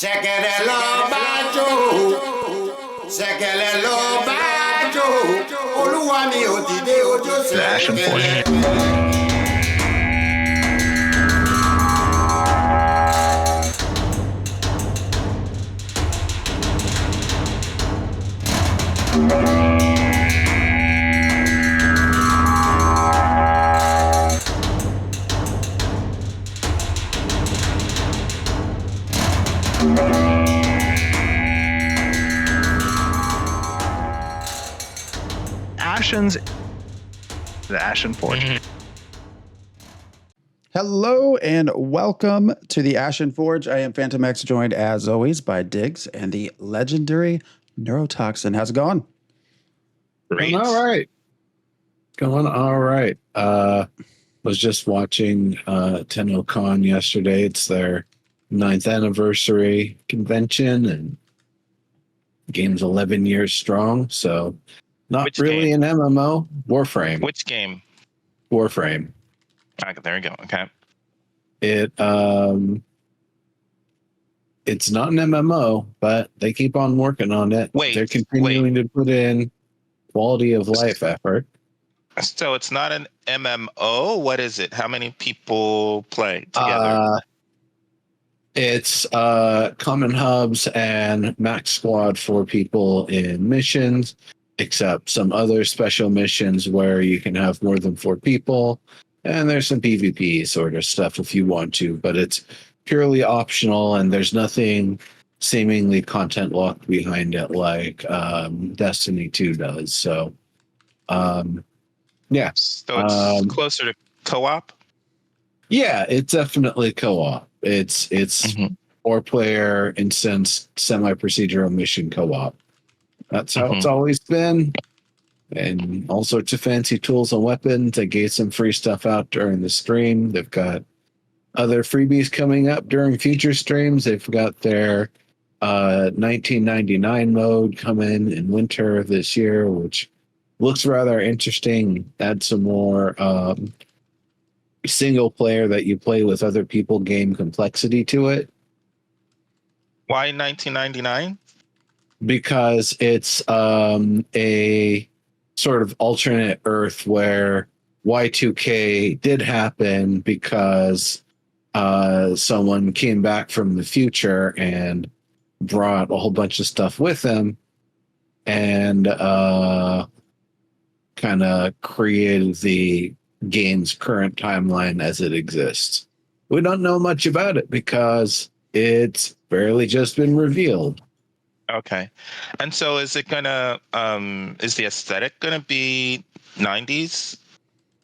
Ṣẹ̀kẹ̀rẹ̀ lọ bá jó, ṣẹ̀kẹ̀rẹ̀ lọ bá jó, olúwa mi ò dìde ojú ṣẹ̀kẹ̀rẹ̀. Ashen's the Ashen Forge. Hello and welcome to the Ashen Forge. I am Phantom X, joined as always by Diggs and the legendary Neurotoxin. How's it going? Great. Going all right. Was just watching TennoCon yesterday. It's their 9th anniversary convention, and the game's 11 years strong. So not Which really game? an MMO. Warframe. Which game? Warframe. Okay, there we go. Okay. It's not an MMO, but they keep on working on it. They're continuing to put in quality of life effort. So it's not an MMO. What is it? How many people play together? It's common hubs and max squad for people in missions, except some other special missions where you can have more than 4 people. And there's some PvP sort of stuff if you want to, but it's purely optional, and there's nothing seemingly content locked behind it like Destiny 2 does. So, yeah. So it's closer to co-op? Yeah, it's definitely co-op. It's 4-player instance semi-procedural mission co-op. That's how it's always been. And all sorts of fancy tools and weapons. They gave some free stuff out during the stream. They've got other freebies coming up during future streams. They've got their 1999 mode coming in winter this year, which looks rather interesting. Add some more single player that you play with other people game complexity to it. Why 1999? Because it's a sort of alternate Earth where Y2K did happen because someone came back from the future and brought a whole bunch of stuff with them and kind of created the game's current timeline as it exists. We don't know much about it because it's barely just been revealed. Okay. And so is it gonna is the aesthetic gonna be 90s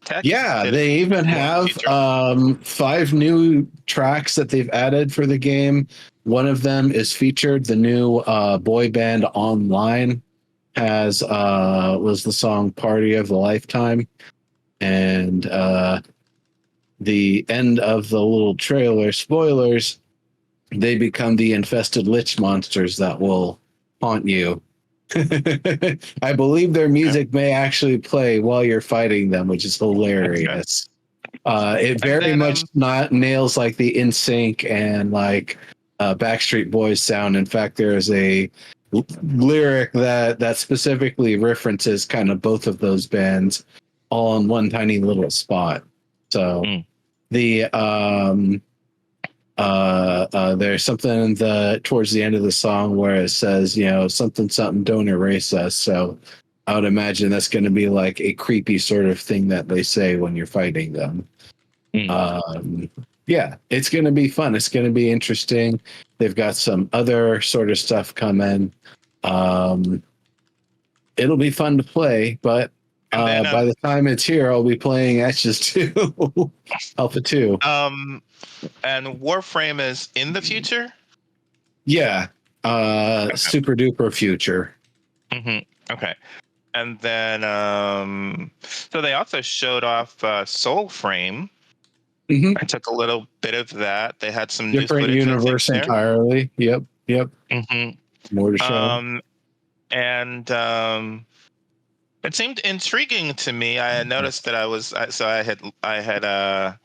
tech? Yeah, they even have 5 new tracks that they've added for the game. One of them is featured. The new boy band Online was the song Party of the Lifetime. And the end of the little trailer, spoilers, they become the infested lich monsters that will haunt you. I believe their music may actually play while you're fighting them, which is hilarious. It very much not nails like the NSYNC and like Backstreet Boys sound. In fact, there is a lyric that specifically references kind of both of those bands all in one tiny little spot. So the there's something towards the end of the song where it says, something don't erase us. So I would imagine that's going to be like a creepy sort of thing that they say when you're fighting them. Yeah, it's going to be fun. It's going to be interesting. They've got some other sort of stuff coming. It'll be fun to play, but by the time it's here, I'll be playing Ashes 2, Alpha 2. And Warframe is in the future? Yeah, super duper future. Okay. And then, so they also showed off Soulframe. I took a little bit of that. They had some different universe entirely. Yep. More to show. And it seemed intriguing to me. I had noticed that I had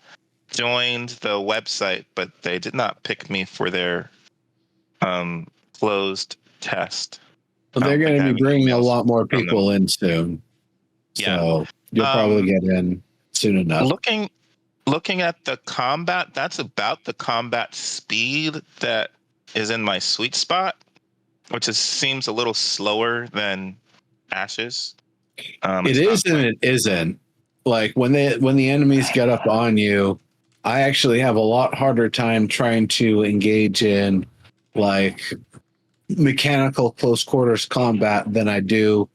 joined the website, but they did not pick me for their closed test. Well, they're going to be bringing a lot more people in soon. Yeah. So you'll probably get in soon enough. Looking at the combat, that's about the combat speed that is in my sweet spot, which seems a little slower than Ashes. It is and it isn't. Like when the enemies get up on you, I actually have a lot harder time trying to engage in like mechanical close quarters combat than I do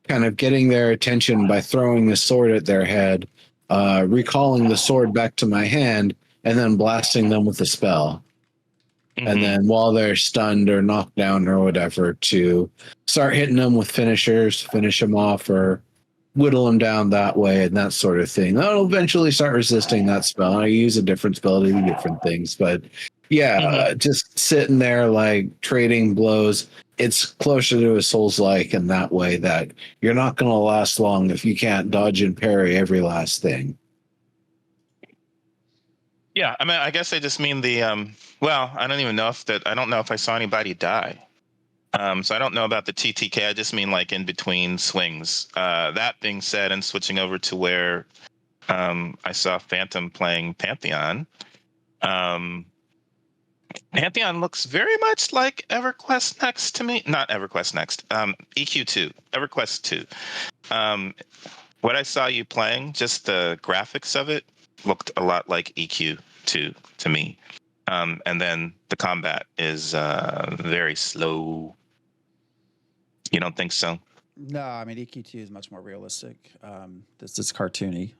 kind of getting their attention by throwing the sword at their head, recalling the sword back to my hand, and then blasting them with a spell. Mm-hmm. And then while they're stunned or knocked down or whatever, to start hitting them with finishers, finish them off, or whittle them down that way, and that sort of thing. I'll eventually start resisting that spell. I use a different spell to do different things, but yeah, just sitting there like trading blows. It's closer to a Souls-like in that way that you're not going to last long if you can't dodge and parry every last thing. Yeah, I mean, I guess I just mean the well, I don't even know I don't know if I saw anybody die. So I don't know about the TTK. I just mean like in between swings. That being said, and switching over to where I saw Phantom playing Pantheon. Pantheon looks very much like EverQuest Next to me. Not EverQuest Next. EQ2. EverQuest 2. What I saw you playing, just the graphics of it, looked a lot like EQ2 to me. And then the combat is very slow. You don't think so? No, I mean, EQ2 is much more realistic. This is cartoony.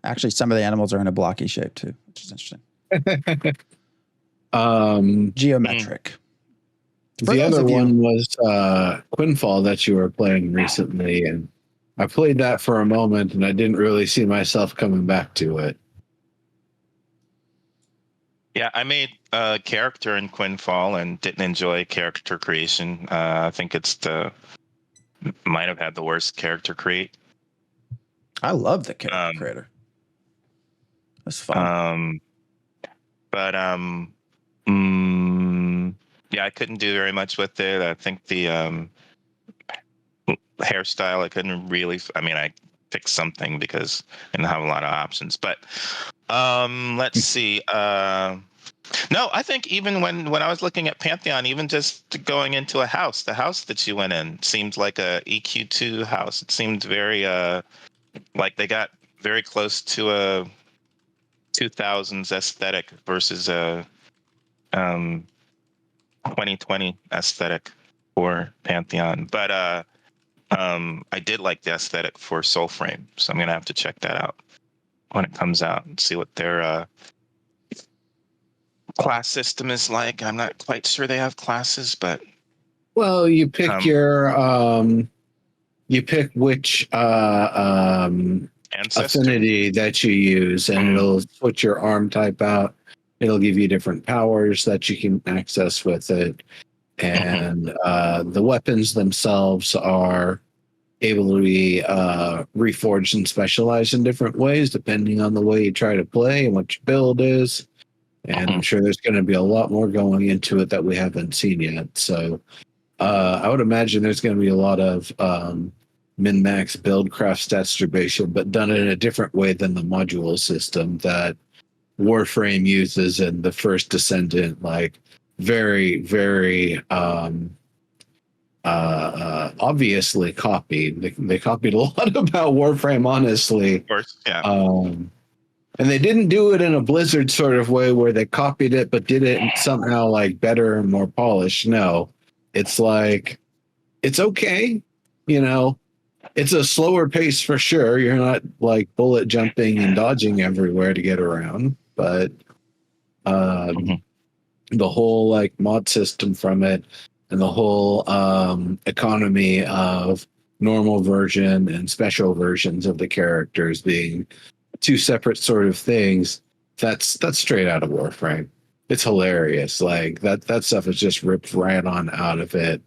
Actually, some of the animals are in a blocky shape too, which is interesting. Geometric. The other one was Quinfall that you were playing recently, and I played that for a moment, and I didn't really see myself coming back to it. Yeah, I made a character in Quinfall and didn't enjoy character creation. I think might have had the worst character create. I love the character creator. That's fun. Yeah, I couldn't do very much with it. I think the hairstyle, I couldn't really. I mean, I picked something because I didn't have a lot of options. But let's see. No, I think even when I was looking at Pantheon, even just going into a house, the house that you went in seemed like a EQ2 house. It seemed very like they got very close to a 2000s aesthetic versus a 2020 aesthetic for Pantheon. But I did like the aesthetic for Soulframe, so I'm gonna have to check that out when it comes out and see what their class system is like. I'm not quite sure they have classes, but well, you pick you pick which affinity that you use, and it'll put your arm type out. It'll give you different powers that you can access with it, and the weapons themselves are able to be reforged and specialized in different ways depending on the way you try to play and what your build is. And I'm sure there's going to be a lot more going into it that we haven't seen yet. So I would imagine there's going to be a lot of min-max build craft stat distribution, but done in a different way than the module system that Warframe uses in the first Descendant. Like very, very obviously copied. They copied a lot about Warframe, honestly. Of course, yeah. And they didn't do it in a Blizzard sort of way where they copied it but did it somehow like better and more polished. No, it's like, it's okay, you know, it's a slower pace for sure. You're not like bullet jumping and dodging everywhere to get around, but the whole like mod system from it and the whole economy of normal version and special versions of the characters being two separate sort of things, that's straight out of Warframe. It's hilarious. Like that stuff is just ripped right on out of it.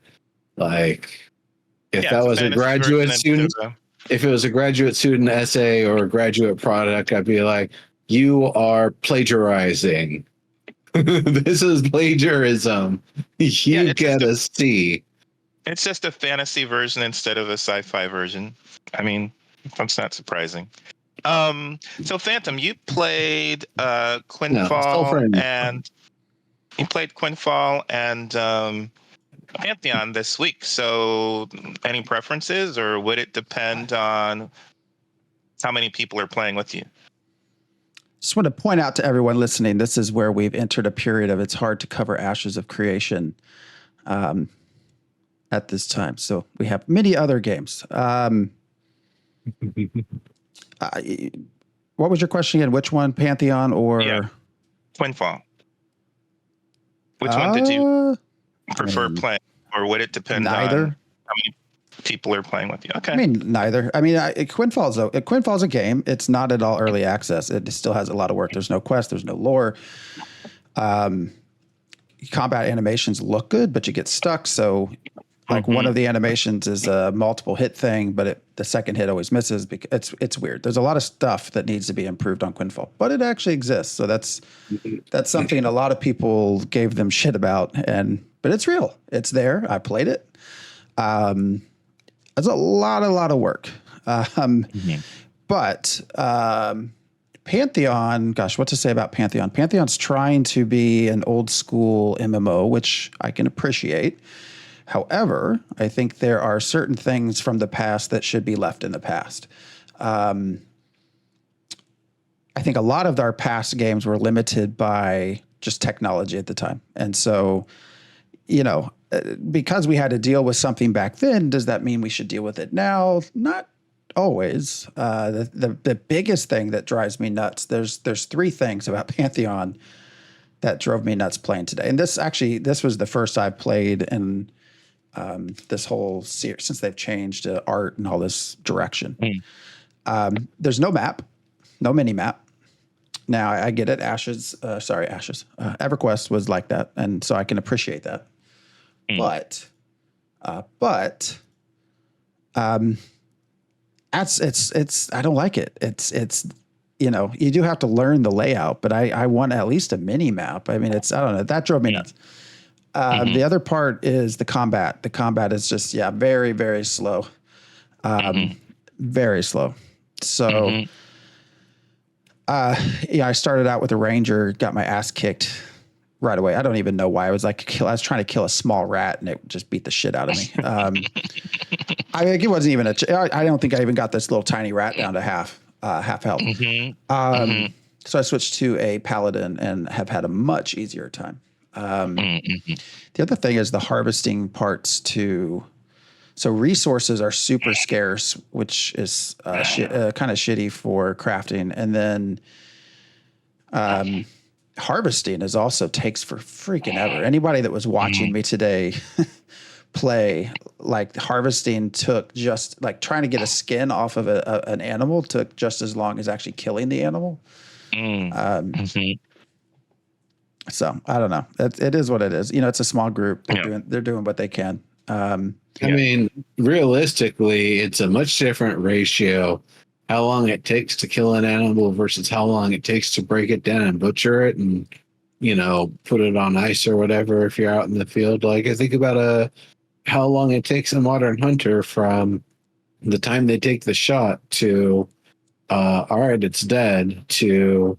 Like if that was a graduate student, if it was a graduate student essay or a graduate product, I'd be like, you are plagiarizing. This is plagiarism. You get a C. It's just a fantasy version instead of a sci-fi version. I mean, that's not surprising. So Phantom, you played Quinfall and Pantheon this week. So any preferences, or would it depend on how many people are playing with you? Just want to point out to everyone listening, this is where we've entered a period of it's hard to cover Ashes of Creation at this time. So we have many other games. What was your question again? Which one, Pantheon or Quinfall? Which one did you prefer playing, or would it depend on how many people are playing with you? Okay. I mean, neither. I mean, Quinfall's a game. It's not at all early access. It still has a lot of work. There's no quest. There's no lore. Combat animations look good, but you get stuck. So, like one of the animations is a multiple hit thing, but the second hit always misses because it's weird. There's a lot of stuff that needs to be improved on Quinfall, but it actually exists. So that's something a lot of people gave them shit about, but it's real. It's there. I played it. It's a lot of work. But Pantheon, gosh, what to say about Pantheon? Pantheon's trying to be an old school MMO, which I can appreciate. However, I think there are certain things from the past that should be left in the past. I think a lot of our past games were limited by just technology at the time. And so, because we had to deal with something back then, does that mean we should deal with it now? Not always. The biggest thing that drives me nuts, there's three things about Pantheon that drove me nuts playing today. And this was the first I've played in this whole series since they've changed art and all this direction. There's no map, no mini map. Now I get it. Ashes. EverQuest was like that, and so I can appreciate that. But it's I don't like it. It's you do have to learn the layout, but I want at least a mini map. I mean, I don't know. That drove me nuts. The other part is the combat. The combat is just, very, very slow. Very slow. So, I started out with a ranger, got my ass kicked right away. I don't even know why. I was trying to kill a small rat and it just beat the shit out of me. I think it wasn't even I don't think I even got this little tiny rat down to half health. So I switched to a paladin and have had a much easier time. The other thing is the harvesting parts too. So resources are super scarce, which is kind of shitty for crafting. And then harvesting is also takes for freaking ever. Anybody that was watching me today play, like harvesting took just like trying to get a skin off of an animal took just as long as actually killing the animal. So I don't know. It is what it is. It's a small group. They're doing what they can. I mean, realistically, it's a much different ratio. How long it takes to kill an animal versus how long it takes to break it down and butcher it and, put it on ice or whatever if you're out in the field. Like I think about how long it takes a modern hunter from the time they take the shot to, all right, it's dead, to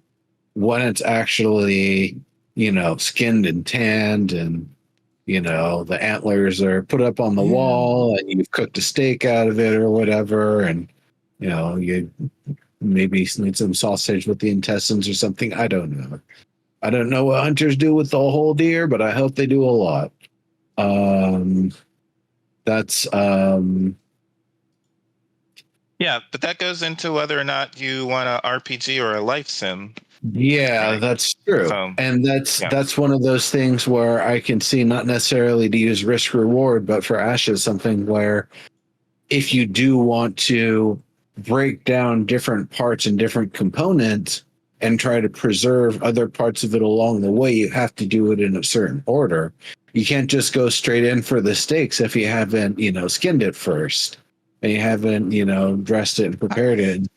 when it's actually skinned and tanned and, the antlers are put up on the wall and you've cooked a steak out of it or whatever. And, you maybe need some sausage with the intestines or something. I don't know. I don't know what hunters do with the whole deer, but I hope they do a lot. But that goes into whether or not you want an RPG or a life sim. Yeah, that's true. And that's one of those things where I can see, not necessarily to use risk reward, but for Ashes, something where if you do want to break down different parts and different components and try to preserve other parts of it along the way, you have to do it in a certain order. You can't just go straight in for the steaks if you haven't, skinned it first and you haven't, dressed it and prepared it,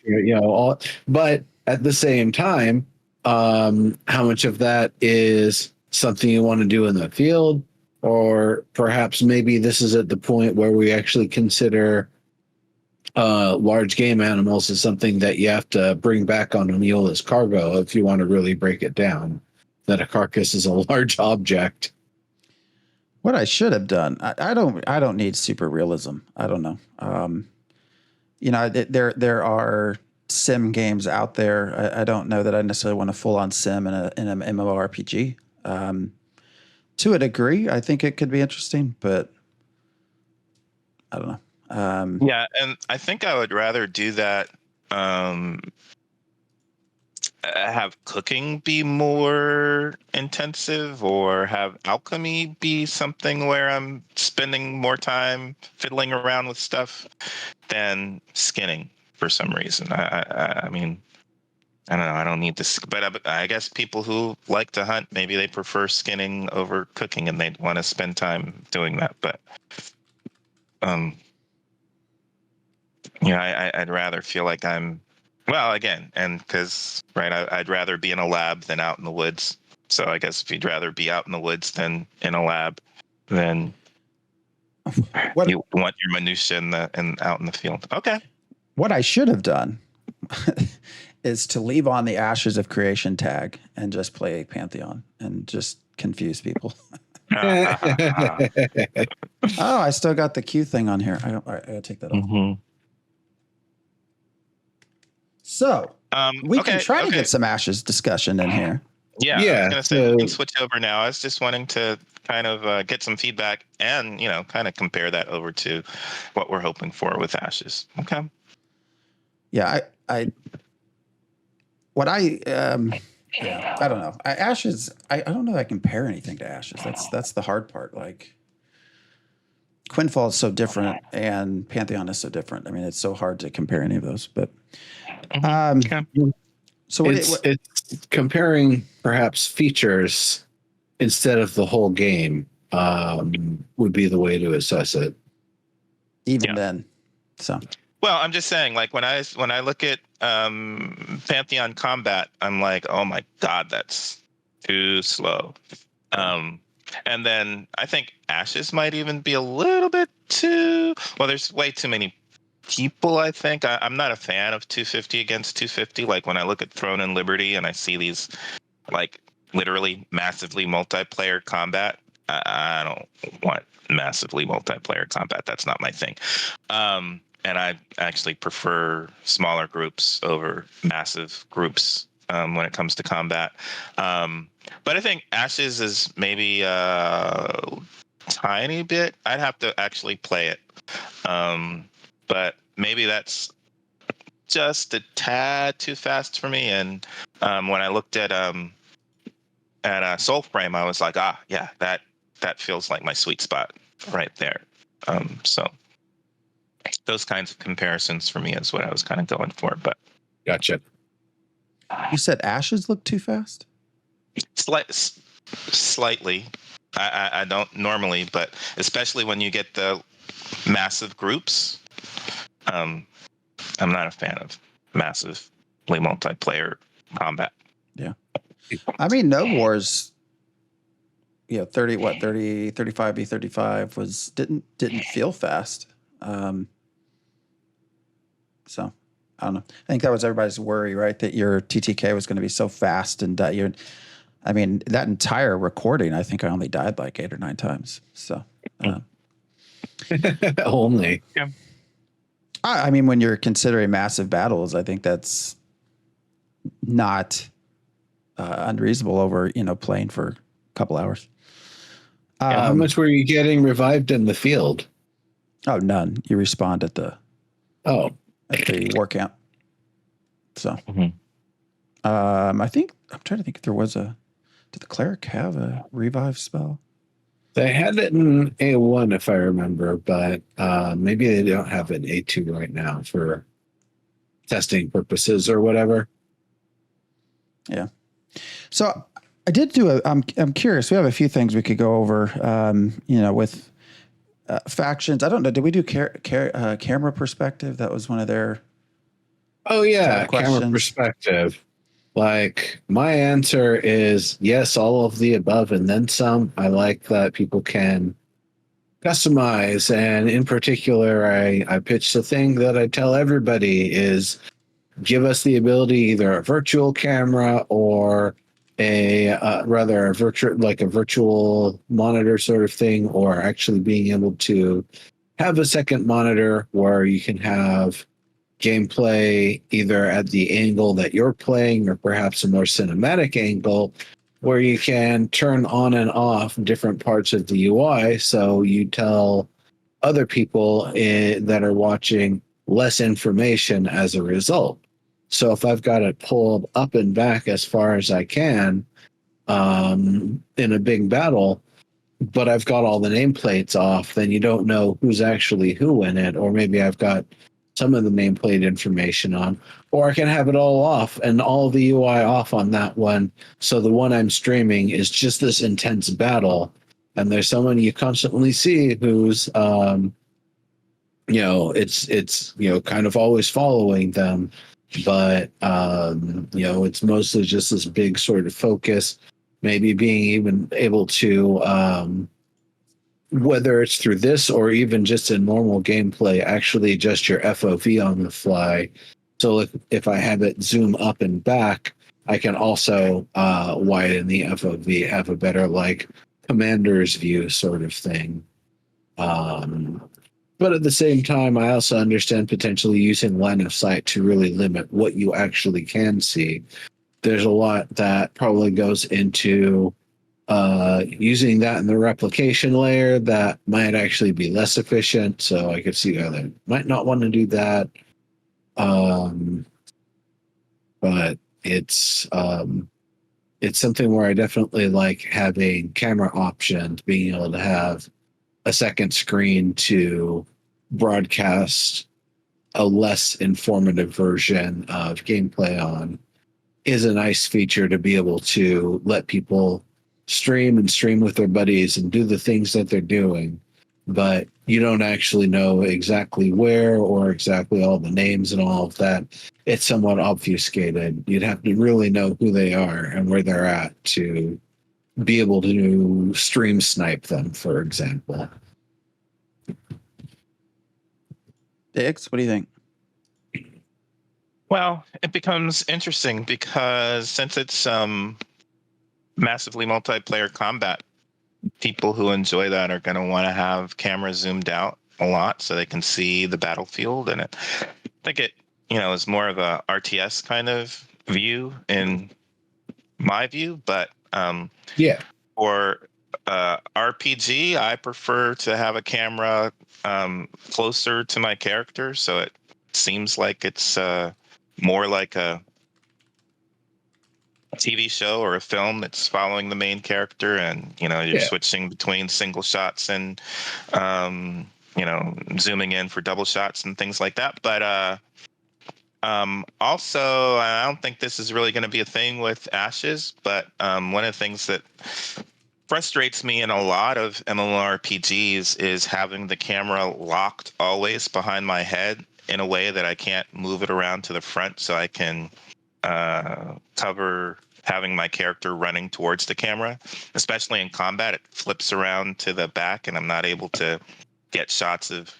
but at the same time, How much of that is something you want to do in the field, or perhaps maybe this is at the point where we actually consider large game animals as something that you have to bring back on a mule as cargo if you want to really break it down, that a carcass is a large object. What I should have done, I don't need super realism. I don't know. There are sim games out there. I don't know that I necessarily want a full on sim in an MMORPG. To a degree, I think it could be interesting, but I don't know. Yeah, and I think I would rather do that. Have cooking be more intensive, or have alchemy be something where I'm spending more time fiddling around with stuff than skinning for some reason. I mean, I don't know. I don't need this, but I guess people who like to hunt, maybe they prefer skinning over cooking, and they'd want to spend time doing that. But I'd rather feel like I'm, well, again, and because, right, I'd rather be in a lab than out in the woods. So I guess if you'd rather be out in the woods than in a lab, then you want your minutia and out in the field. Okay. What I should have done is to leave on the Ashes of Creation tag and just play Pantheon and just confuse people. Oh, I still got the Q thing on here. All right, I gotta take that off. Mm-hmm. So we can try to get some Ashes discussion in here. Yeah, I was gonna say we can switch over now. I was just wanting to kind of get some feedback and kind of compare that over to what we're hoping for with Ashes. Okay. Yeah, I don't know. Ashes. I don't know that I compare anything to Ashes. That's the hard part. Like, Quinfall is so different, and Pantheon is so different. I mean, it's so hard to compare any of those. But so it's comparing perhaps features instead of the whole game would be the way to assess it. Even then, so. Well, I'm just saying, like, when I look at Pantheon combat, I'm like, oh my God, that's too slow. And then I think Ashes might even be a little bit too, well, there's way too many people, I think. I'm not a fan of 250 against 250. Like, when I look at Throne and Liberty and I see these, like, literally massively multiplayer combat, I don't want massively multiplayer combat. That's not my thing. And I actually prefer smaller groups over massive groups when it comes to combat. But I think Ashes is maybe a tiny bit. I'd have to actually play it. But maybe that's just a tad too fast for me. And when I looked at Soulframe, I was like, yeah, that feels like my sweet spot right there. So those kinds of comparisons for me is what I was kind of going for. But gotcha. You said Ashes look too fast? Slightly. I don't normally, but especially when you get the massive groups, I'm not a fan of massively multiplayer combat. Yeah. I mean, No Wars, 35v35 didn't feel fast. So I don't know. I think that was everybody's worry, right? That your TTK was going to be so fast, and that that entire recording, I think I only died like 8 or 9 times. So only. Yeah. I mean, when you're considering massive battles, I think that's not unreasonable over playing for a couple hours. How much were you getting revived in the field? Oh, none. You respawned at the war camp. So, I think I'm trying to think if there was did the cleric have a revive spell? They had it in A1, if I remember, but maybe they don't have it in A2 right now for testing purposes or whatever. Yeah. So I did do I'm curious. We have a few things we could go over, with factions. I don't know. Did we do camera perspective? That was one of their camera perspective. Like, my answer is yes, all of the above and then some. I like that people can customize, and in particular, I pitch the thing that I tell everybody is give us the ability, either a virtual camera or rather a virtual monitor sort of thing, or actually being able to have a second monitor where you can have gameplay either at the angle that you're playing or perhaps a more cinematic angle where you can turn on and off different parts of the UI, so you tell other people that are watching less information as a result. So if I've got it pulled up and back as far as I can in a big battle, but I've got all the nameplates off, then you don't know who's actually who in it. Or maybe I've got some of the nameplate information on, or I can have it all off and all the UI off on that one. So the one I'm streaming is just this intense battle. And there's someone you constantly see who's, it's kind of always following them. But, it's mostly just this big sort of focus, maybe being even able to, whether it's through this or even just in normal gameplay, actually adjust your FOV on the fly. So if I have it zoom up and back, I can also widen the FOV, have a better commander's view sort of thing. But at the same time, I also understand potentially using line of sight to really limit what you actually can see. There's a lot that probably goes into using that in the replication layer that might actually be less efficient. So I could see how they might not want to do that. But it's something where I definitely like having camera options, being able to have a second screen to broadcast a less informative version of gameplay on is a nice feature to be able to let people stream with their buddies and do the things that they're doing, but you don't actually know exactly where or exactly all the names and all of that. It's somewhat obfuscated. You'd have to really know who they are and where they're at to be able to stream snipe them, for example. Diggs, what do you think? Well, it becomes interesting because since it's massively multiplayer combat, people who enjoy that are going to want to have cameras zoomed out a lot so they can see the battlefield. And I think it, is more of a RTS kind of view in my view. But for RPG, I prefer to have a camera closer to my character, so it seems like it's more like a TV show or a film that's following the main character, and you're switching between single shots and zooming in for double shots and things like that. But also, I don't think this is really going to be a thing with Ashes, but one of the things that frustrates me in a lot of MMORPGs is having the camera locked always behind my head in a way that I can't move it around to the front, so I can cover having my character running towards the camera. Especially in combat, it flips around to the back and I'm not able to get shots of,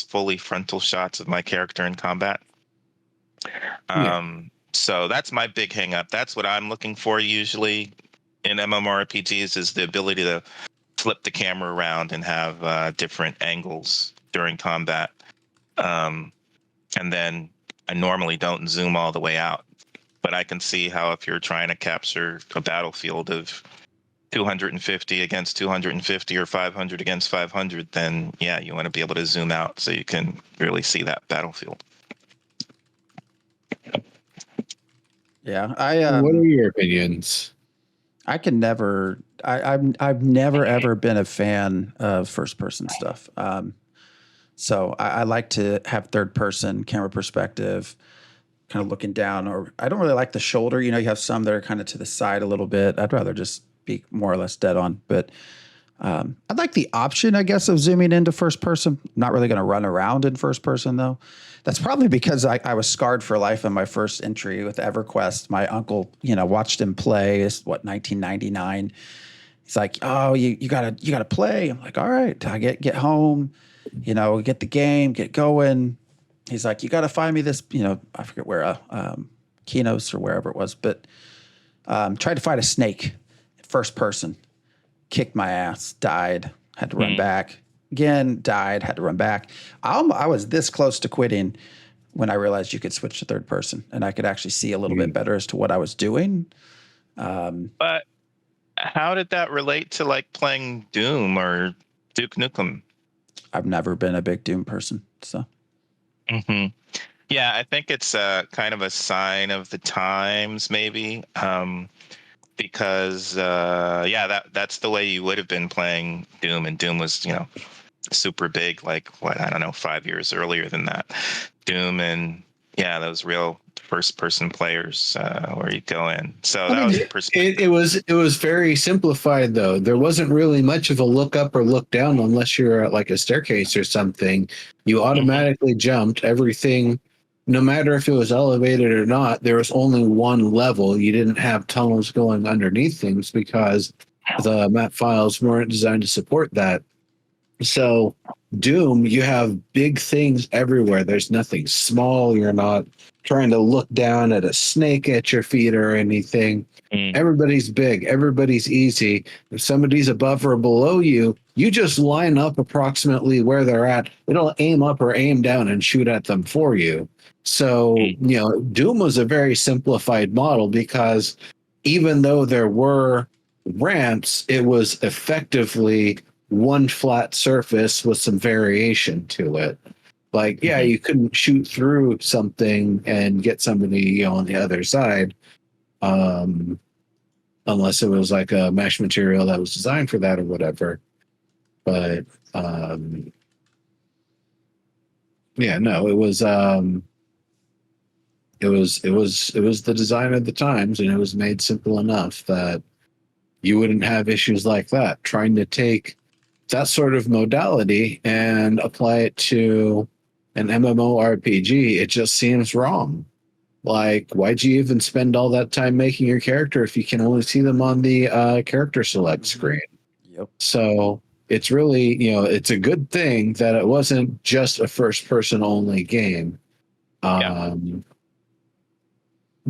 fully frontal shots of my character in combat. So that's my big hang up. That's what I'm looking for usually in MMORPGs, is the ability to flip the camera around and have different angles during combat. And then I normally don't zoom all the way out, but I can see how if you're trying to capture a battlefield of 250 against 250 or 500 against 500, then you want to be able to zoom out so you can really see that battlefield. Yeah, what are your opinions? I can never. I've never ever been a fan of first person stuff. So I like to have third person camera perspective, kind of looking down. Or I don't really like the shoulder. You have some that are kind of to the side a little bit. I'd rather just be more or less dead on. But I'd like the option, I guess, of zooming into first person. I'm not really going to run around in first person, though. That's probably because I was scarred for life in my first entry with EverQuest. My uncle, watched him play. It's 1999. He's like, "Oh, you gotta play." I'm like, "All right." I get home, get the game, get going. He's like, "You gotta find me this." I forget where, Kinos or wherever it was, but tried to fight a snake, first person. Kicked my ass, died, had to run back again, died, had to run back. I was this close to quitting when I realized you could switch to third person and I could actually see a little bit better as to what I was doing. But how did that relate to like playing Doom or Duke Nukem? I've never been a big Doom person, so. Yeah, I think it's kind of a sign of the times, maybe. Because that's the way you would have been playing Doom, and Doom was super big, like I don't know, 5 years earlier than that. Doom and those real first person players where you go in. So that was the perspective. It was very simplified though. There wasn't really much of a look up or look down unless you're at like a staircase or something. You automatically jumped everything. No matter if it was elevated or not, there was only one level. You didn't have tunnels going underneath things because the map files weren't designed to support that. So Doom, you have big things everywhere. There's nothing small. You're not trying to look down at a snake at your feet or anything. Everybody's big. Everybody's easy. If somebody's above or below you, you just line up approximately where they're at. It'll aim up or aim down and shoot at them for you. So, Doom was a very simplified model because even though there were ramps, it was effectively one flat surface with some variation to it. Like, you couldn't shoot through something and get somebody on the other side unless it was like a mesh material that was designed for that or whatever. But it was the design of the times, and it was made simple enough that you wouldn't have issues like that. Trying to take that sort of modality and apply it to an MMORPG, it just seems wrong. Like, why'd you even spend all that time making your character if you can only see them on the character select screen? Yep. So it's really, it's a good thing that it wasn't just a first person only game.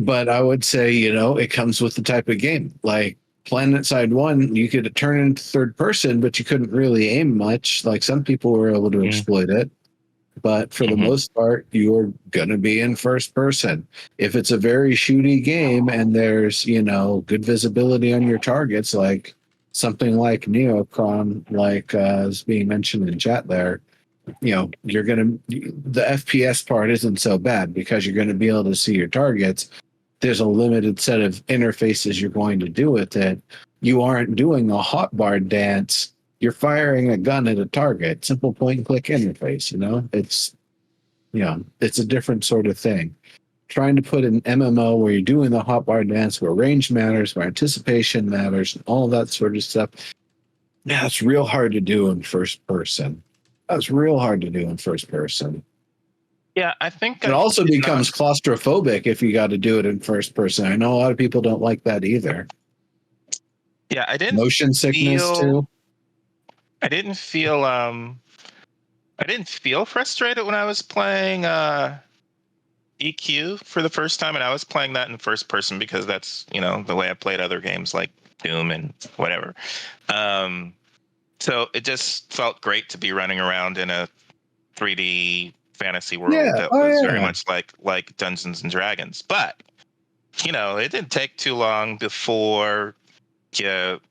But I would say, it comes with the type of game. Like PlanetSide 1, you could turn it into third person, but you couldn't really aim much. Like some people were able to exploit it. But for the most part, you're going to be in first person. If it's a very shooty game and there's, good visibility on your targets, like something like Neocron, like is being mentioned in chat there, you're going to, the FPS part isn't so bad because you're going to be able to see your targets. There's a limited set of interfaces you're going to do with it. You aren't doing a hotbar dance. You're firing a gun at a target. Simple point and click interface. It's a different sort of thing. Trying to put an MMO where you're doing the hotbar dance, where range matters, where anticipation matters, and all that sort of stuff. Yeah, it's real hard to do in first person. That's real hard to do in first person. Yeah, I think it also becomes claustrophobic if you got to do it in first person. I know a lot of people don't like that either. Yeah, I didn't motion sickness too. I didn't feel frustrated when I was playing EQ for the first time, and I was playing that in first person because that's the way I played other games like Doom and whatever. So it just felt great to be running around in a 3D fantasy world that was very much like Dungeons and Dragons. But it didn't take too long before you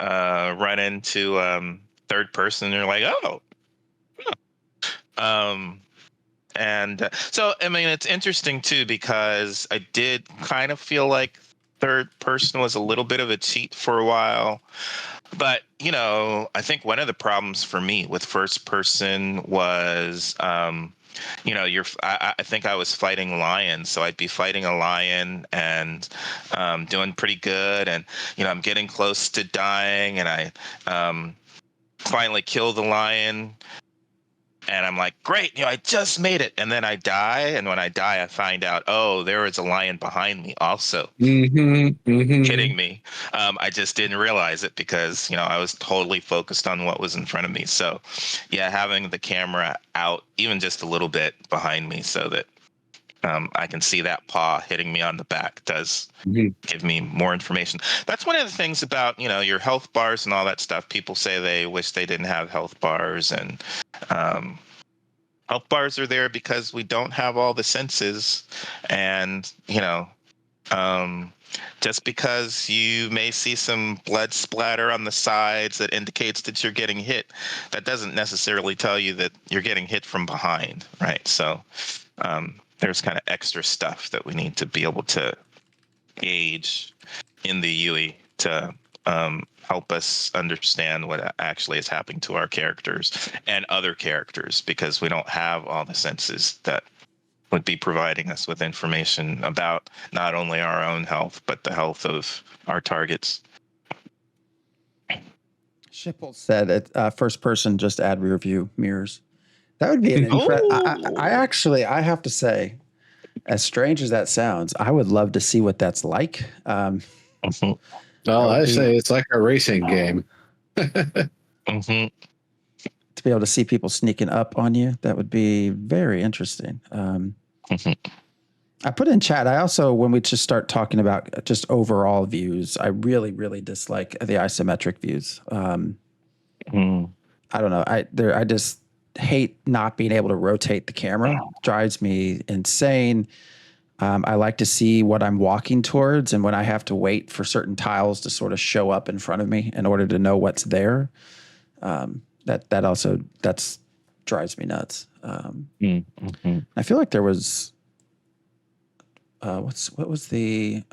run into third person and you're like, and so I mean it's interesting too because I did kind of feel like third person was a little bit of a cheat for a while. But, I think one of the problems for me with first person was I think I was fighting lions, so I'd be fighting a lion and doing pretty good, and I'm getting close to dying, and I finally kill the lion, and I'm like, great, I just made it, and then I die, and when I die, I find out, oh, there is a lion behind me also. Kidding me. I just didn't realize it because I was totally focused on what was in front of me. So yeah, having the camera out even just a little bit behind me so that I can see that paw hitting me on the back does give me more information. That's one of the things about your health bars and all that stuff. People say they wish they didn't have health bars, and health bars are there because we don't have all the senses, and just because you may see some blood splatter on the sides that indicates that you're getting hit, that doesn't necessarily tell you that you're getting hit from behind, right? So there's kind of extra stuff that we need to be able to gauge in the UE to help us understand what actually is happening to our characters and other characters, because we don't have all the senses that would be providing us with information about not only our own health, but the health of our targets. Shipple said it, first person, just add rear view mirrors. That would be an I have to say, as strange as that sounds, I would love to see what that's like. Well, I say it's like a racing game. To be able to see people sneaking up on you, that would be very interesting. I put in chat, I also, when we just start talking about just overall views, I really, really dislike the isometric views. I don't know. I just hate not being able to rotate the camera. It drives me insane. I like to see what I'm walking towards, and when I have to wait for certain tiles to sort of show up in front of me in order to know what's there, that also drives me nuts. I feel like there was there was an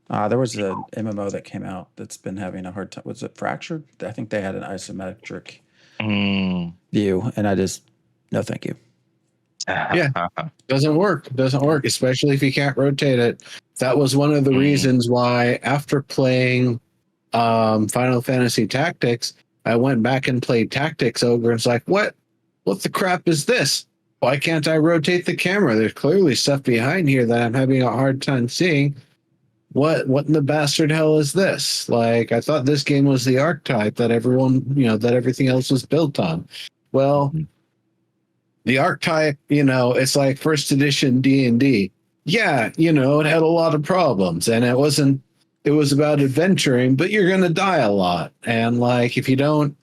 MMO that came out that's been having a hard time. Was it Fractured? I think they had an isometric view, and I just no thank you. Yeah, doesn't work, especially if you can't rotate it. That was one of the reasons why after playing Final Fantasy Tactics, I went back and played Tactics Ogre, and it's like, what the crap is this? Why can't I rotate the camera? There's clearly stuff behind here that I'm having a hard time seeing. What in the bastard hell is this? Like, I thought this game was the archetype that everyone, that everything else was built on. Well, the archetype, it's like first edition D&D. Yeah, it had a lot of problems, and it was about adventuring, but you're going to die a lot. And like, if you don't,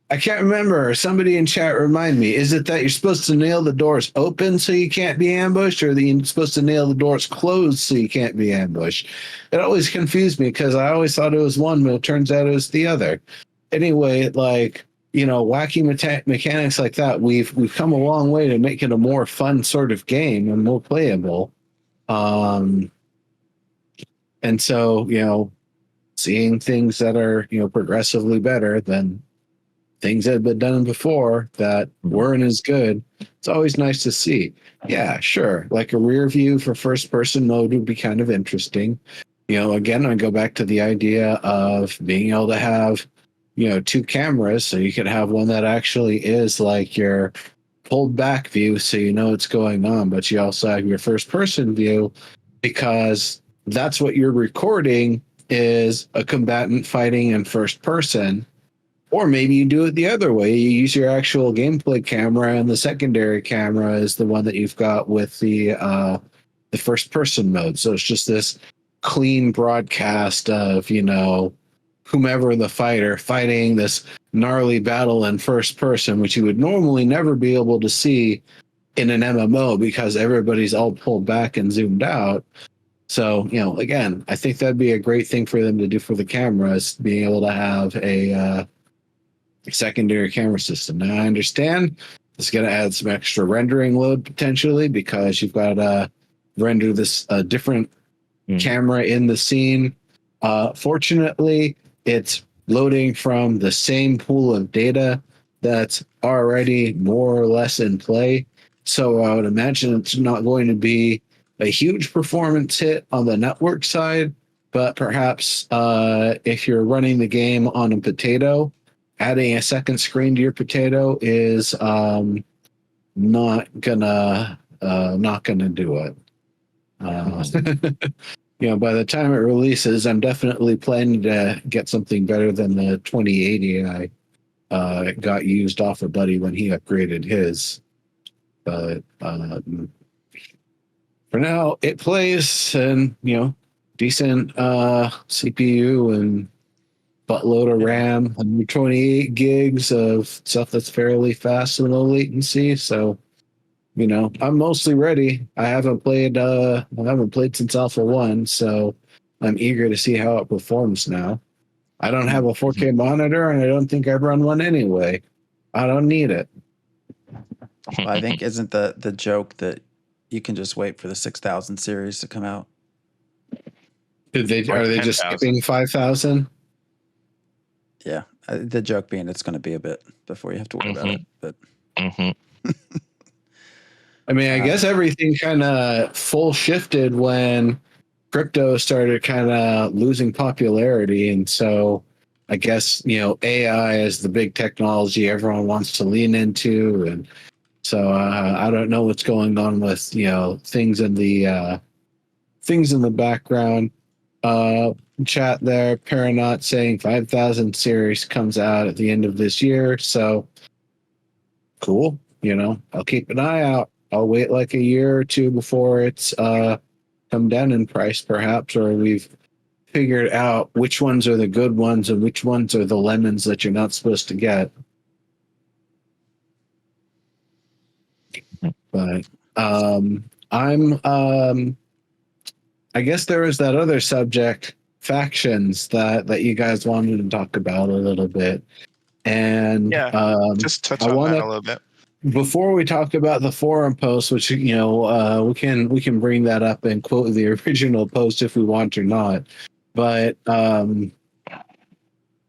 I can't remember. Somebody in chat remind me. Is it that you're supposed to nail the doors open so you can't be ambushed, or that you're supposed to nail the doors closed so you can't be ambushed? It always confused me because I always thought it was one, but it turns out it was the other. Anyway, like, wacky mechanics like that, we've come a long way to make it a more fun sort of game and more playable. And so, seeing things that are, progressively better than things that have been done before that weren't as good, it's always nice to see. Yeah, sure. Like a rear view for first person mode would be kind of interesting. Again, I go back to the idea of being able to have, two cameras, so you could have one that actually is like your pulled back view, so what's going on, but you also have your first person view, because that's what you're recording is a combatant fighting in first person. Or maybe you do it the other way. You use your actual gameplay camera, and the secondary camera is the one that you've got with the first person mode. So it's just this clean broadcast of, whomever the fighter fighting this gnarly battle in first person, which you would normally never be able to see in an MMO because everybody's all pulled back and zoomed out. So, again, I think that'd be a great thing for them to do for the cameras, being able to have a secondary camera system. Now, I understand it's going to add some extra rendering load potentially because you've got to render this different camera in the scene. Fortunately, it's loading from the same pool of data that's already more or less in play. So I would imagine it's not going to be a huge performance hit on the network side, but perhaps if you're running the game on a potato, adding a second screen to your potato is not gonna do it. By the time it releases, I'm definitely planning to get something better than the 2080 I got used off a buddy when he upgraded his. But for now, it plays, and decent CPU and buttload of RAM and 28 gigs of stuff that's fairly fast and low latency. So, I'm mostly ready. I haven't played since Alpha 1, so I'm eager to see how it performs now. I don't have a 4K monitor, and I don't think I'd run one anyway. I don't need it. Well, I think isn't the joke that you can just wait for the 6000 series to come out? Are they 10, just 000. skipping 5,000? Yeah, the joke being it's going to be a bit before you have to worry about it. But I mean, I guess everything kind of full shifted when crypto started kind of losing popularity. And so I guess, AI is the big technology everyone wants to lean into. And so I don't know what's going on with, things in the background. Chat there, Paranaut saying 5,000 series comes out at the end of this year. So cool. I'll keep an eye out. I'll wait like a year or two before it's come down in price, perhaps, or we've figured out which ones are the good ones and which ones are the lemons that you're not supposed to get. But I guess there was that other subject, factions, that you guys wanted to talk about a little bit. And just touch on that a little bit. Before we talk about the forum post, which we can bring that up and quote the original post if we want or not, but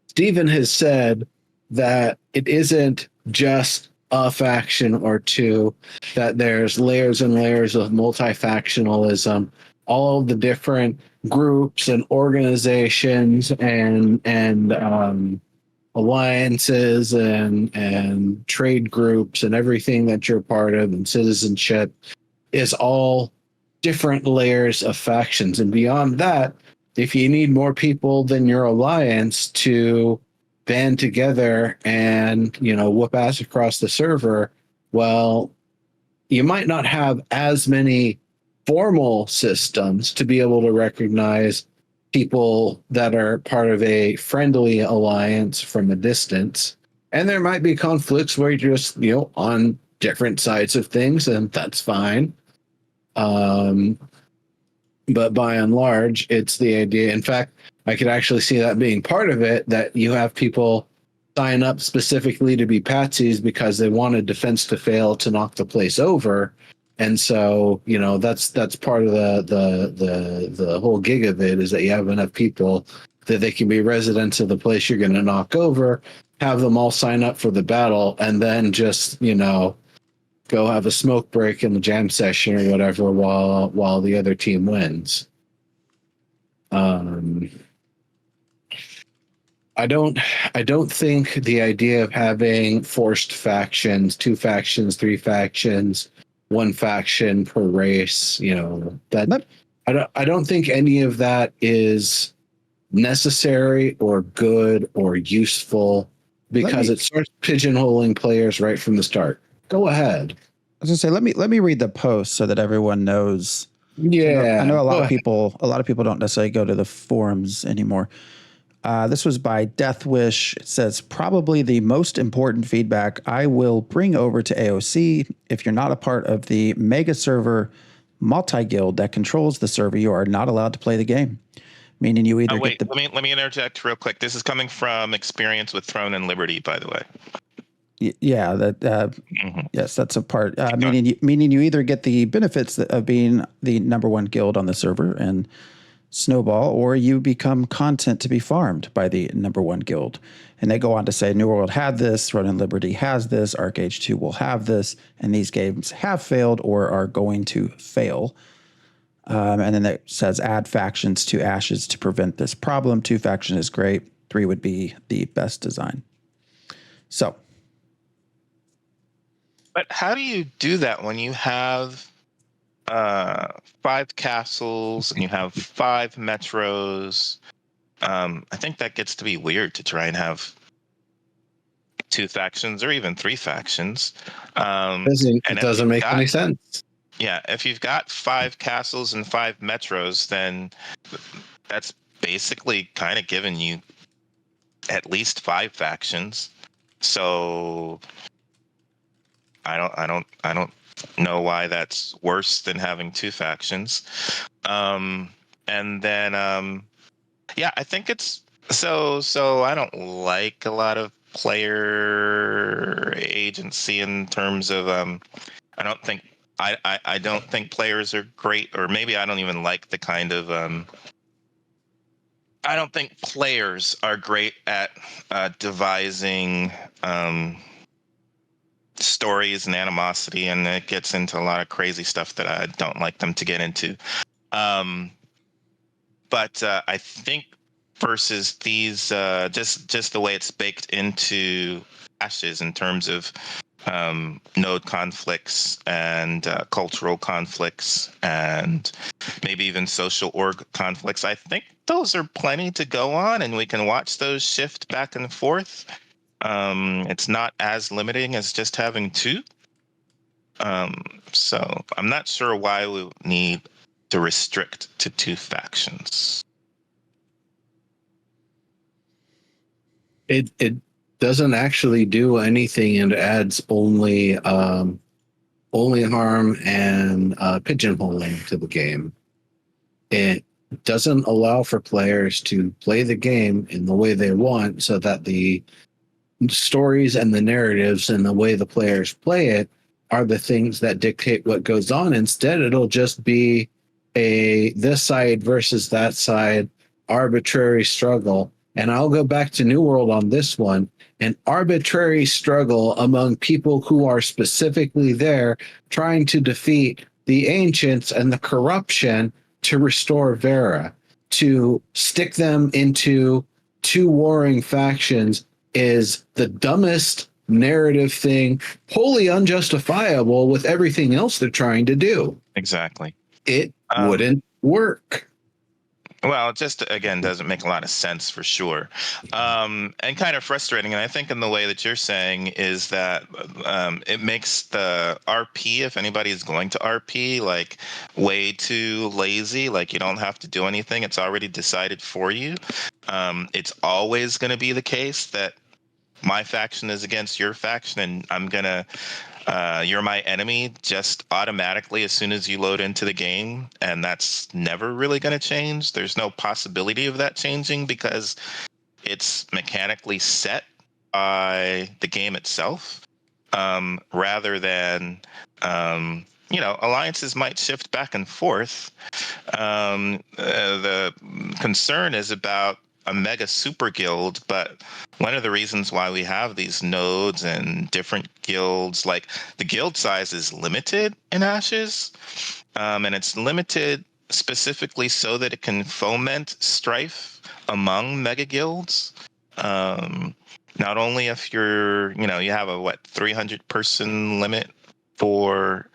Stephen has said that it isn't just a faction or two, that there's layers and layers of multi-factionalism, all of the different groups and organizations and alliances and trade groups and everything that you're part of and citizenship is all different layers of factions. And beyond that, if you need more people than your alliance to band together and, whoop ass across the server, well, you might not have as many formal systems to be able to recognize people that are part of a friendly alliance from a distance. And there might be conflicts where you're just, on different sides of things, and that's fine. But by and large, it's the idea. In fact, I could actually see that being part of it, that you have people sign up specifically to be patsies because they want a defense to fail to knock the place over. And so, that's part of the whole gig of it, is that you have enough people that they can be residents of the place you're going to knock over, have them all sign up for the battle, and then just, go have a smoke break in the jam session or whatever while the other team wins. I don't think the idea of having forced factions, 2 factions, 3 factions, 1 faction per race, that I don't think any of that is necessary or good or useful, because it starts pigeonholing players right from the start. Go ahead. I was gonna say, let me read the post so that everyone knows. Yeah, I know a lot of people don't necessarily go to the forums anymore. This was by Death Wish. It says, probably the most important feedback I will bring over to AOC. If you're not a part of the mega server multi-guild that controls the server, you are not allowed to play the game. Meaning you either get the... Let me interject real quick. This is coming from experience with Throne and Liberty, by the way. Yeah, that yes, that's a part. Meaning you either get the benefits of being the #1 guild on the server, and snowball, or you become content to be farmed by the number one guild. And they go on to say New World had this, Run and Liberty has this, ArcAge 2 will have this, and these games have failed or are going to fail. And then it says add factions to Ashes to prevent this problem. 2 faction is great. 3 would be the best design. So. But how do you do that when you have 5 castles and you have 5 metros? I think that gets to be weird to try and have 2 factions or even 3 factions. It doesn't make any sense. Yeah, if you've got 5 castles and 5 metros, then that's basically kind of giving you at least 5 factions. So I don't know why that's worse than having 2 factions. And then I think it's so I don't like a lot of player agency in terms of I don't think players are great, or maybe I don't even like the kind of I don't think players are great at devising stories and animosity, and it gets into a lot of crazy stuff that I don't like them to get into. But I think versus these, just the way it's baked into Ashes in terms of node conflicts and cultural conflicts and maybe even social org conflicts, I think those are plenty to go on, and we can watch those shift back and forth. It's not as limiting as just having 2. So I'm not sure why we need to restrict to 2 factions. It doesn't actually do anything, and adds only harm and pigeonholing to the game. It doesn't allow for players to play the game in the way they want, so that the stories and the narratives and the way the players play it are the things that dictate what goes on. Instead, it'll just be this side versus that side arbitrary struggle. And I'll go back to New World on this one. An arbitrary struggle among people who are specifically there trying to defeat the ancients and the corruption to restore Vera. To stick them into 2 warring factions is the dumbest narrative thing, wholly unjustifiable with everything else they're trying to do. Exactly. It wouldn't work. Well, it just, again, doesn't make a lot of sense for sure. And kind of frustrating. And I think in the way that you're saying is that it makes the RP, if anybody is going to RP, like way too lazy. Like you don't have to do anything. It's already decided for you. It's always going to be the case that my faction is against your faction, and I'm going to you're my enemy just automatically as soon as you load into the game, and that's never really going to change. There's no possibility of that changing because it's mechanically set by the game itself, rather than alliances might shift back and forth. The concern is about a mega super guild, but one of the reasons why we have these nodes and different guilds, like the guild size is limited in Ashes, and it's limited specifically so that it can foment strife among mega guilds. Not only if you're, you have a 300 person limit for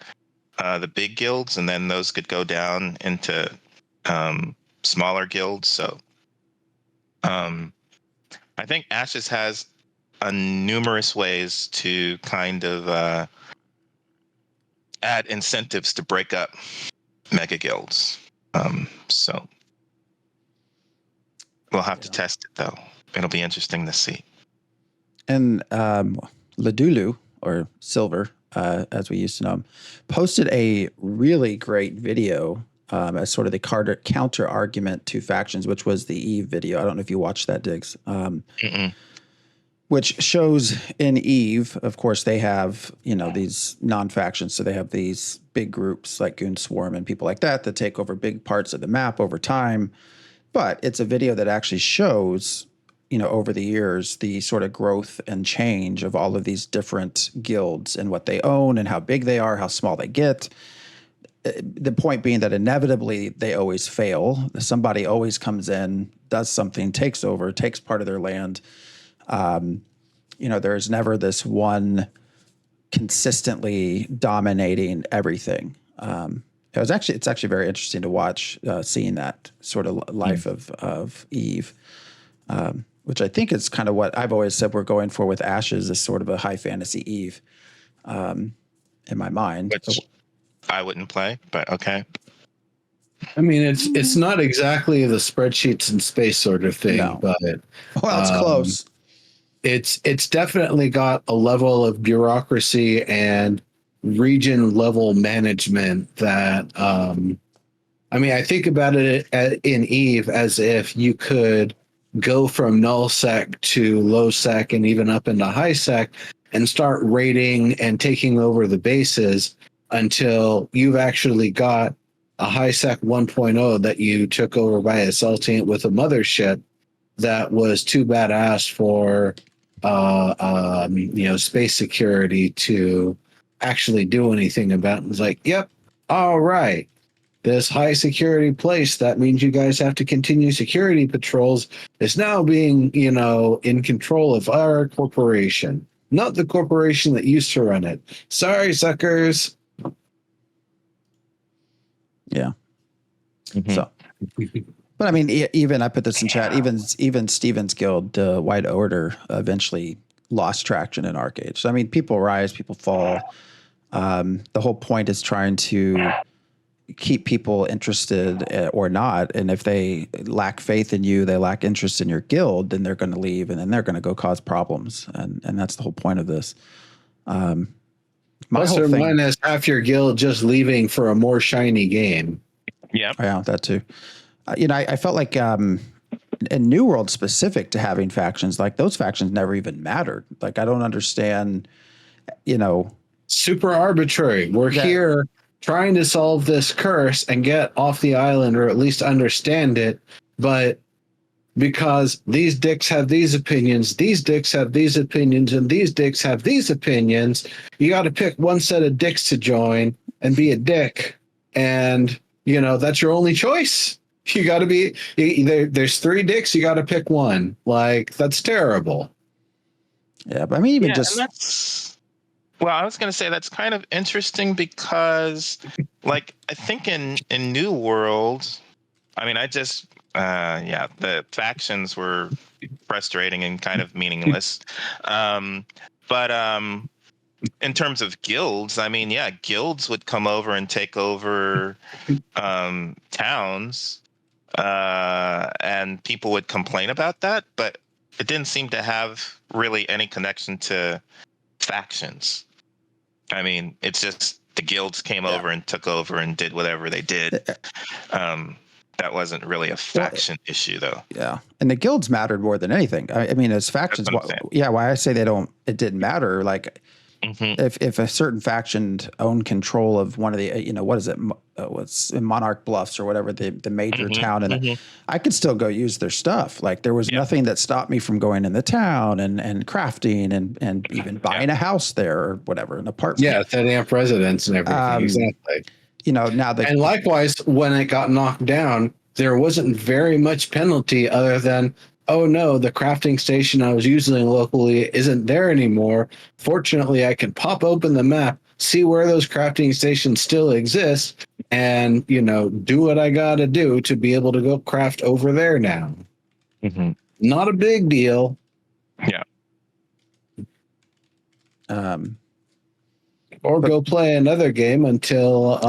the big guilds, and then those could go down into smaller guilds. So I think Ashes has numerous ways to kind of add incentives to break up mega guilds. So we'll have to test it, though. It'll be interesting to see. And Ladulu, or Silver, as we used to know him, posted a really great video as sort of the counter argument to factions, which was the Eve video. I don't know if you watched that, Diggs. Which shows in Eve, of course, they have, these non-factions. So they have these big groups like Goon Swarm and people like that take over big parts of the map over time. But it's a video that actually shows, over the years, the sort of growth and change of all of these different guilds and what they own and how big they are, how small they get. The point being that inevitably they always fail. Somebody always comes in, does something, takes over, takes part of their land. There's never this one consistently dominating everything. It's actually very interesting to watch, seeing that sort of life of Eve, which I think is kind of what I've always said we're going for with Ashes, is sort of a high fantasy Eve, in my mind. Which I wouldn't play, but okay. I mean, it's not exactly the spreadsheets in space sort of thing, but well, it's close. It's definitely got a level of bureaucracy and region level management that I think about it in Eve as if you could go from null sec to low sec and even up into high sec and start raiding and taking over the bases until you've actually got a high sec 1.0 that you took over by assaulting it with a mothership that was too badass for space security to actually do anything about it. It's like, yep, all right, this high security place that means you guys have to continue security patrols is now being in control of our corporation, not the corporation that used to run it. Sorry, suckers. Yeah. So, but I mean, even I put this in chat. Even Steven's guild, White Order, eventually lost traction in Arcade. So I mean, people rise, people fall. The whole point is trying to keep people interested or not. And if they lack faith in you, they lack interest in your guild, then they're going to leave, and then they're going to go cause problems. And that's the whole point of this. Plus or minus half your guild just leaving for a more shiny game. Yeah, that too. I felt like in New World, specific to having factions, like those factions never even mattered. Like I don't understand. Super arbitrary. We're here trying to solve this curse and get off the island, or at least understand it, but because these dicks have these opinions, these dicks have these opinions, and these dicks have these opinions, you got to pick one set of dicks to join and be a dick. And, that's your only choice. You got to be, there's 3 dicks, you got to pick one. Like, that's terrible. Yeah, but I mean, even well, I was going to say that's kind of interesting because, like, I think in New World, I mean, the factions were frustrating and kind of meaningless. But in terms of guilds, I mean, guilds would come over and take over towns, and people would complain about that, but it didn't seem to have really any connection to factions. I mean, it's just the guilds came over and took over and did whatever they did. That wasn't really a faction issue, though. Yeah, and the guilds mattered more than anything. I mean, as factions, why I say it didn't matter. Like, if a certain faction owned control of one of the, what is it? What's in Monarch Bluffs or whatever, the major town, and I could still go use their stuff. Like there was nothing that stopped me from going in the town and crafting and even buying a house there or whatever, an apartment. Yeah, setting up residence and everything. Exactly. And likewise, when it got knocked down, there wasn't very much penalty other than, oh no, the crafting station I was using locally isn't there anymore. Fortunately, I can pop open the map, see where those crafting stations still exist, and, do what I got to do to be able to go craft over there now. Not a big deal. Yeah. Or go play another game until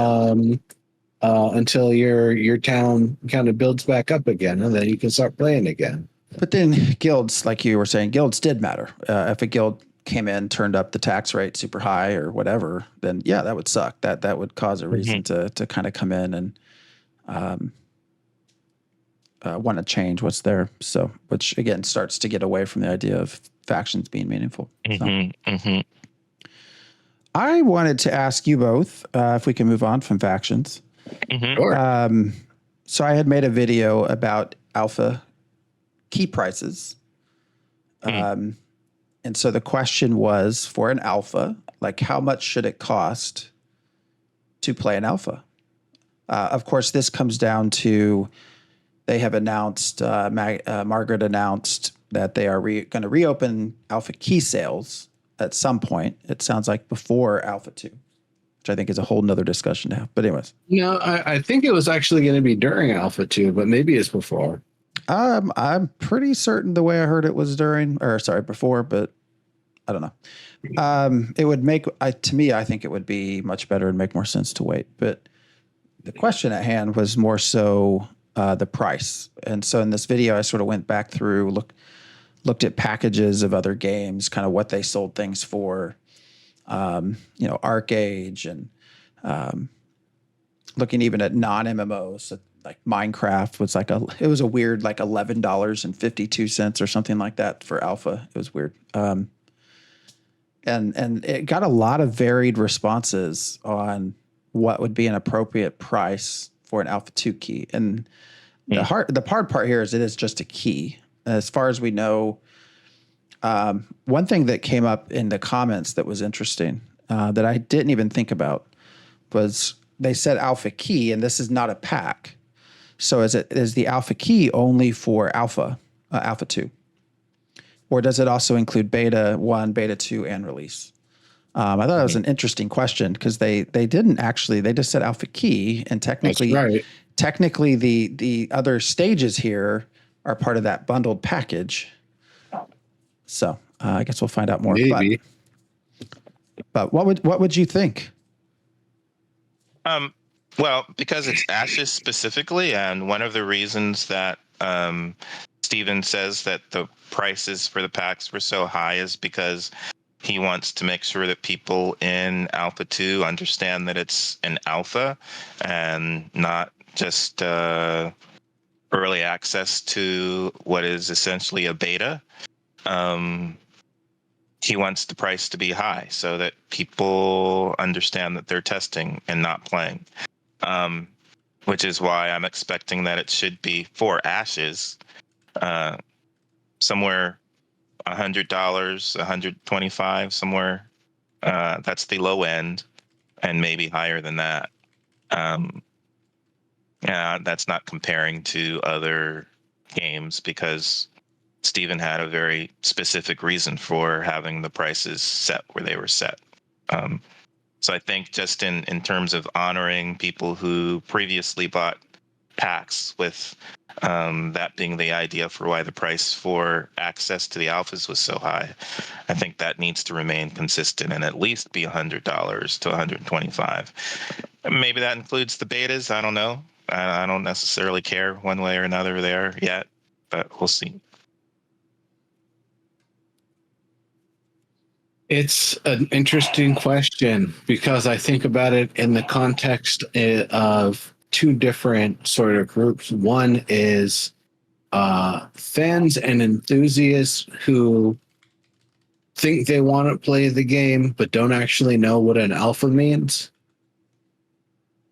your town kind of builds back up again, and then you can start playing again. But then guilds, like you were saying, guilds did matter. If a guild came in, turned up the tax rate super high or whatever, then that would suck. That would cause a reason to kind of come in and want to change what's there. So, which again starts to get away from the idea of factions being meaningful. So. I wanted to ask you both if we can move on from factions. Sure. So I had made a video about alpha key prices. And so the question was, for an alpha, like how much should it cost to play an alpha? Of course, this comes down to, they have announced, Margaret announced that they are going to reopen alpha key sales at some point. It sounds like before Alpha 2, which I think is a whole nother discussion to have. But anyways. No, I think it was actually going to be during Alpha 2, but maybe it's before. I'm pretty certain the way I heard it was before, but I don't know. It would make, to me, I think it would be much better and make more sense to wait. But the question at hand was more so the price. And so in this video, I sort of went back through, looked at packages of other games, kind of what they sold things for, Arcade and looking even at non-MMOs, like Minecraft was it was a weird, like $11.52 or something like that for alpha. It was weird. And it got a lot of varied responses on what would be an appropriate price for an Alpha 2 key. And the hard part here is it is just a key. As far as we know, one thing that came up in the comments that was interesting that I didn't even think about was they said Alpha key, and this is not a pack. So is the Alpha key only for Alpha 2? Or does it also include Beta 1, Beta 2, and release? I thought that was an interesting question because they didn't actually, they just said Alpha key, and technically, technically the other stages here are part of that bundled package. So I guess we'll find out more. Maybe. But what would you think? Well, because it's Ashes specifically, and one of the reasons that Steven says that the prices for the packs were so high is because he wants to make sure that people in Alpha 2 understand that it's an alpha and not just early access to what is essentially a beta. He wants the price to be high so that people understand that they're testing and not playing. Which is why I'm expecting that it should be for Ashes, somewhere $100, $125, somewhere. That's the low end, and maybe higher than that. That's not comparing to other games because Steven had a very specific reason for having the prices set where they were set. So I think just in terms of honoring people who previously bought packs with that being the idea for why the price for access to the alphas was so high, I think that needs to remain consistent and at least be $100 to $125. Maybe that includes the betas. I don't know. I don't necessarily care one way or another there yet, but we'll see. It's an interesting question because I think about it in the context of two different sort of groups. One is fans and enthusiasts who think they want to play the game but don't actually know what an alpha means.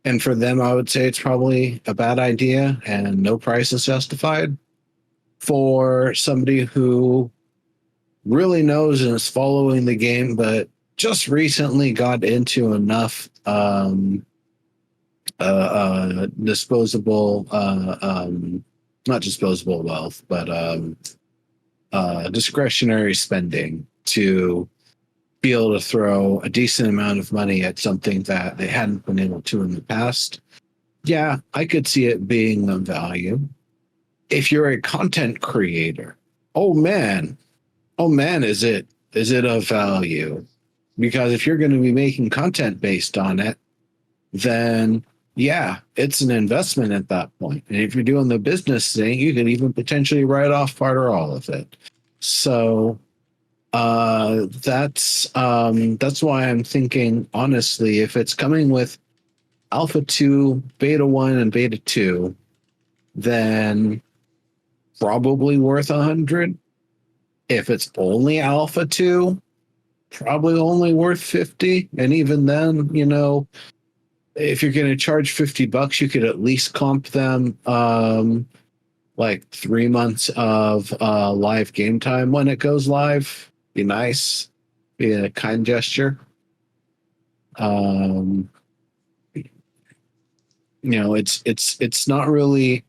And for them, I would say it's probably a bad idea and no price is justified. For somebody who really knows and is following the game, but just recently got into enough disposable, not disposable wealth, but discretionary spending to be able to throw a decent amount of money at something that they hadn't been able to in the past. Yeah, I could see it being of value. If you're a content creator, oh man, is it of value? Because if you're going to be making content based on it, then yeah, it's an investment at that point. And if you're doing the business thing, you can even potentially write off part or all of it. So that's why I'm thinking, honestly, if it's coming with Alpha 2, Beta 1, and Beta 2, then probably worth $100. If it's only Alpha 2, probably only worth 50. And even then, you know, if you're going to charge $50, you could at least comp them like 3 months of live game time when it goes live. Be nice, be a kind gesture. You know, it's not really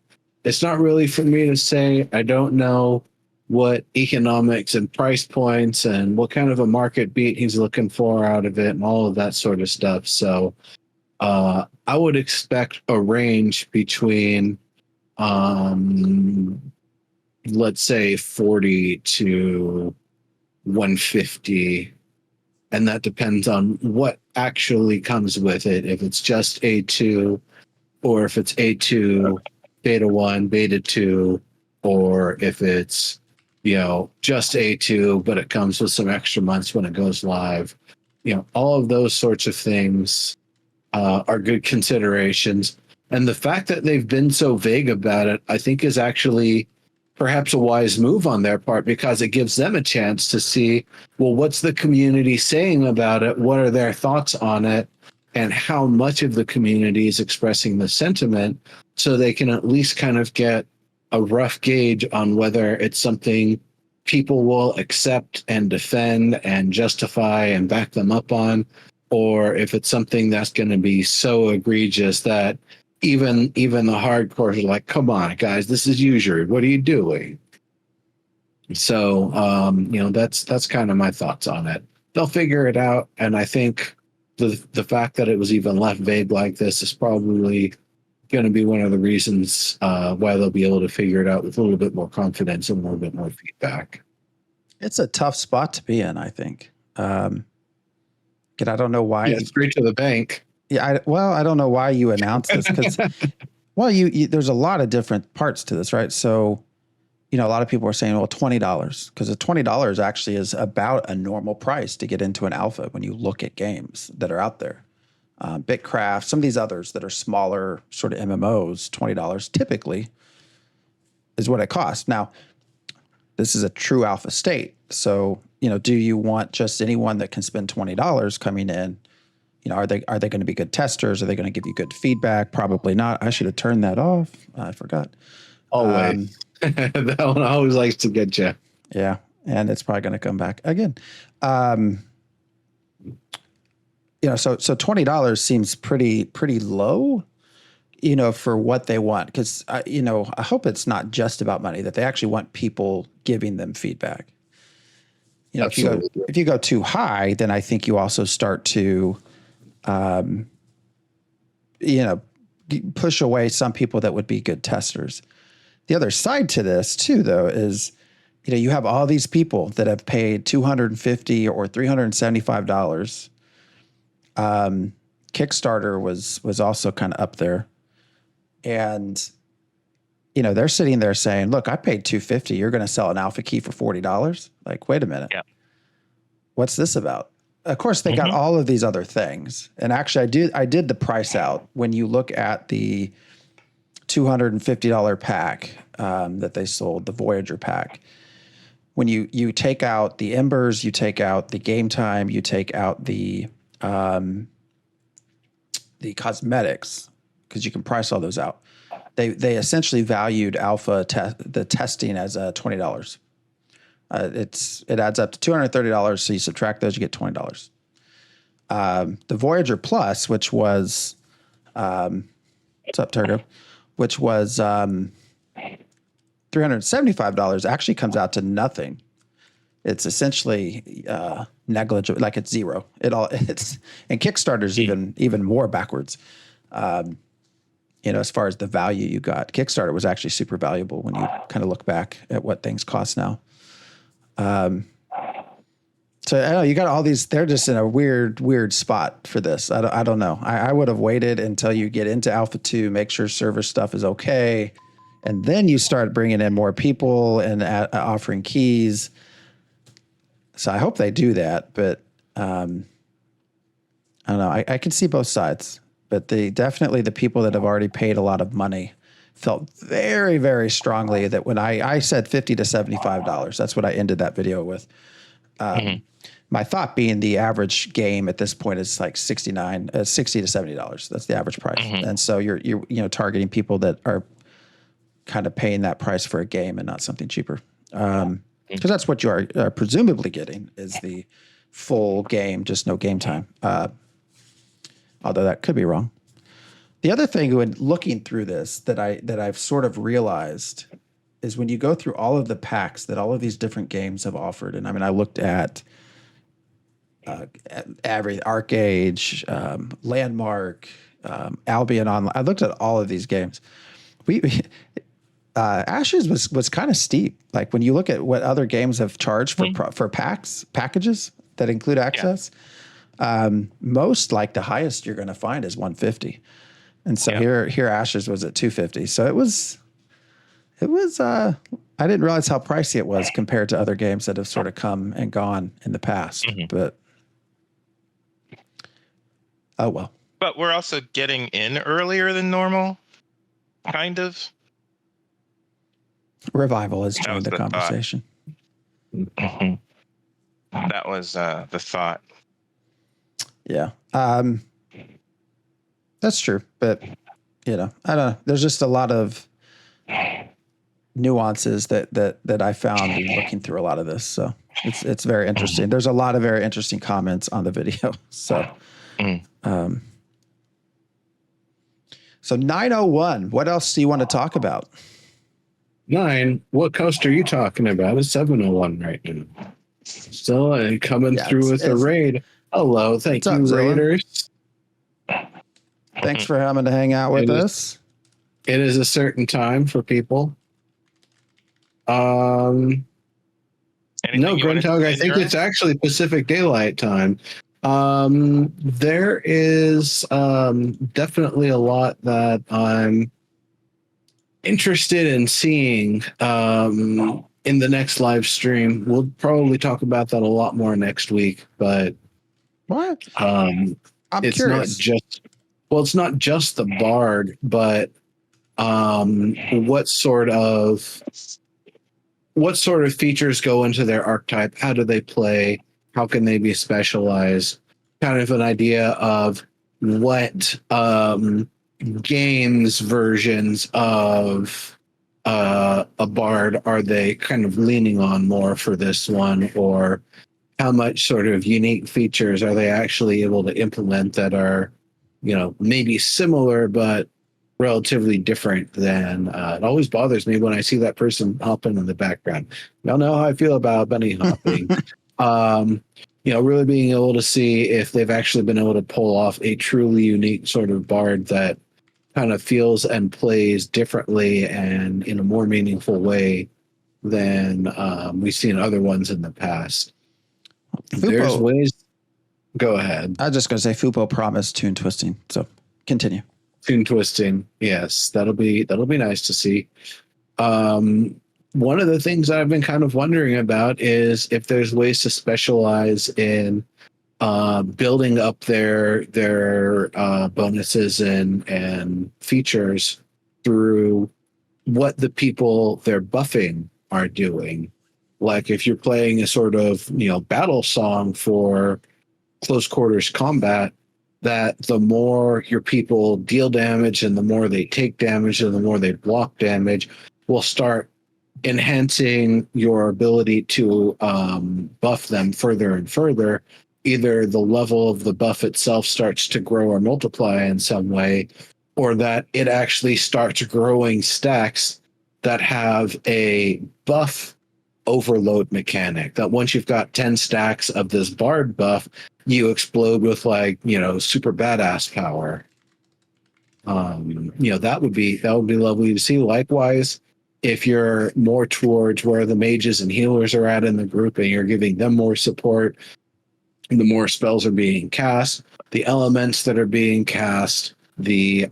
for me to say. I don't know what economics and price points and what kind of a market beat he's looking for out of it and all of that sort of stuff. So I would expect a range between let's say 40 to 150, and that depends on what actually comes with it. If it's just A2, or if it's A2, Beta 1, Beta 2, or if it's, you know, just A2, but it comes with some extra months when it goes live. You know, all of those sorts of things are good considerations. And the fact that they've been so vague about it, I think, is actually perhaps a wise move on their part, because it gives them a chance to see, well, what's the community saying about it? What are their thoughts on it? And how much of the community is expressing the sentiment, so they can at least kind of get a rough gauge on whether it's something people will accept and defend and justify and back them up on, or if it's something that's going to be so egregious that even the hardcore are like, come on, guys, this is usury. What are you doing? So, you know, that's kind of my thoughts on it. They'll figure it out, and I think the fact that it was even left vague like this is probably going to be one of the reasons why they'll be able to figure it out with a little bit more confidence and a little bit more feedback. It's a tough spot to be in, I think. I don't know why. Yeah, straight to the bank. Yeah, I don't know why you announced this, because, well, you there's a lot of different parts to this, right? So, you know, a lot of people are saying, well, $20, because the $20 actually is about a normal price to get into an alpha when you look at games that are out there. Bitcraft, some of these others that are smaller sort of MMOs, $20 typically is what it costs. Now, this is a true alpha state. So, you know, do you want just anyone that can spend $20 coming in? You know, are they going to be good testers? Are they going to give you good feedback? Probably not. I should have turned that off. I forgot. Always. That one always likes to get you. Yeah, and it's probably going to come back again. You know, so $20 seems pretty low, you know, for what they want. Because you know, I hope it's not just about money, that they actually want people giving them feedback. You know, if you go too high, then I think you also start to, you know, push away some people that would be good testers. The other side to this too, though, is, you know, you have all these people that have paid $250 or $375. Kickstarter was also kind of up there, and, you know, they're sitting there saying, "Look, I paid $250. You're going to sell an alpha key for $40." Like, wait a minute, what's this about? Of course, they got all of these other things, and actually, I did the price out when you look at the $250 pack that they sold, the Voyager pack. When you take out the embers, you take out the game time, you take out the cosmetics, because you can price all those out. They essentially valued alpha the testing as $20. It adds up to $230. So you subtract those, you get $20. The Voyager Plus, which was what's up, Turgo? Which was $375, actually comes out to nothing. It's essentially negligible, like it's zero. And Kickstarter's even more backwards. You know, as far as the value you got, Kickstarter was actually super valuable when you kind of look back at what things cost now. So I know you got all these. They're just in a weird spot for this. I don't know. I would have waited until you get into Alpha 2, make sure server stuff is okay, and then you start bringing in more people and offering keys. So I hope they do that, but I don't know. I can see both sides, but definitely the people that have already paid a lot of money felt very, very strongly that when I said $50 to $75, that's what I ended that video with. My thought being the average game at this point is like $60 to $70. That's the average price. And so you're targeting people that are kind of paying that price for a game and not something cheaper. Because that's what you are presumably getting is the full game, just no game time. Although that could be wrong. The other thing when looking through this that I've sort of realized is when you go through all of the packs that all of these different games have offered, and I mean, I looked at every ArcAge, Landmark, Albion Online. I looked at all of these games. Ashes was kind of steep. Like when you look at what other games have charged for packages that include access, most like the highest you're going to find is 150. And so here Ashes was at 250. So it was I didn't realize how pricey it was compared to other games that have sort of come and gone in the past, but oh well. But we're also getting in earlier than normal, kind of. Revival has joined the conversation. That was the thought. Yeah. That's true. But, I don't know. There's just a lot of nuances that I found in looking through a lot of this. So it's very interesting. There's a lot of very interesting comments on the video. So, so 901, what else do you want to talk about? 9, what coast are you talking about? It's 701 right now. Still coming through with a raid. Hello, thank you, Raiders. Thanks for having to hang out with us. It is a certain time for people. No, Grunthog, I think it's actually Pacific Daylight Time. There is definitely a lot that I'm interested in seeing in the next live stream. We'll probably talk about that a lot more next week, but what? I'm curious. It's not just the bard, but what sort of features go into their archetype? How do they play? How can they be specialized? Kind of an idea of what games versions of a bard are they kind of leaning on more for this one, or how much sort of unique features are they actually able to implement that are, maybe similar but relatively different than it always bothers me when I see that person hopping in the background. Y'all know how I feel about bunny hopping. Really being able to see if they've actually been able to pull off a truly unique sort of bard that kind of feels and plays differently and in a more meaningful way than we've seen other ones in the past. There's ways. Go ahead. I was just going to say Fupo promised tune twisting. So continue. Tune twisting. Yes, that'll be nice to see. One of the things I've been kind of wondering about is if there's ways to specialize in building up their bonuses and features through what the people they're buffing are doing. Like if you're playing a sort of battle song for close quarters combat, that the more your people deal damage and the more they take damage and the more they block damage will start enhancing your ability to buff them further and further. Either the level of the buff itself starts to grow or multiply in some way, or that it actually starts growing stacks that have a buff overload mechanic, that once you've got 10 stacks of this bard buff, you explode with super badass power. That would be lovely to see. Likewise, if you're more towards where the mages and healers are at in the group and you're giving them more support, the more spells are being cast, the elements that are being cast, the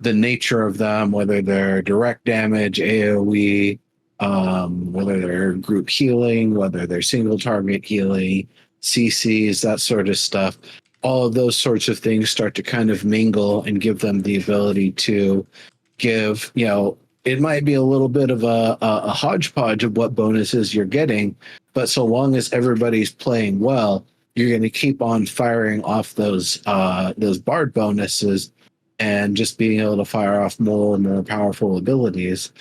nature of them, whether they're direct damage, AoE, whether they're group healing, whether they're single target healing, CCs, that sort of stuff. All of those sorts of things start to kind of mingle and give them the ability to give, it might be a little bit of a hodgepodge of what bonuses you're getting, but so long as everybody's playing well, you're going to keep on firing off those bard bonuses and just being able to fire off more and more powerful abilities.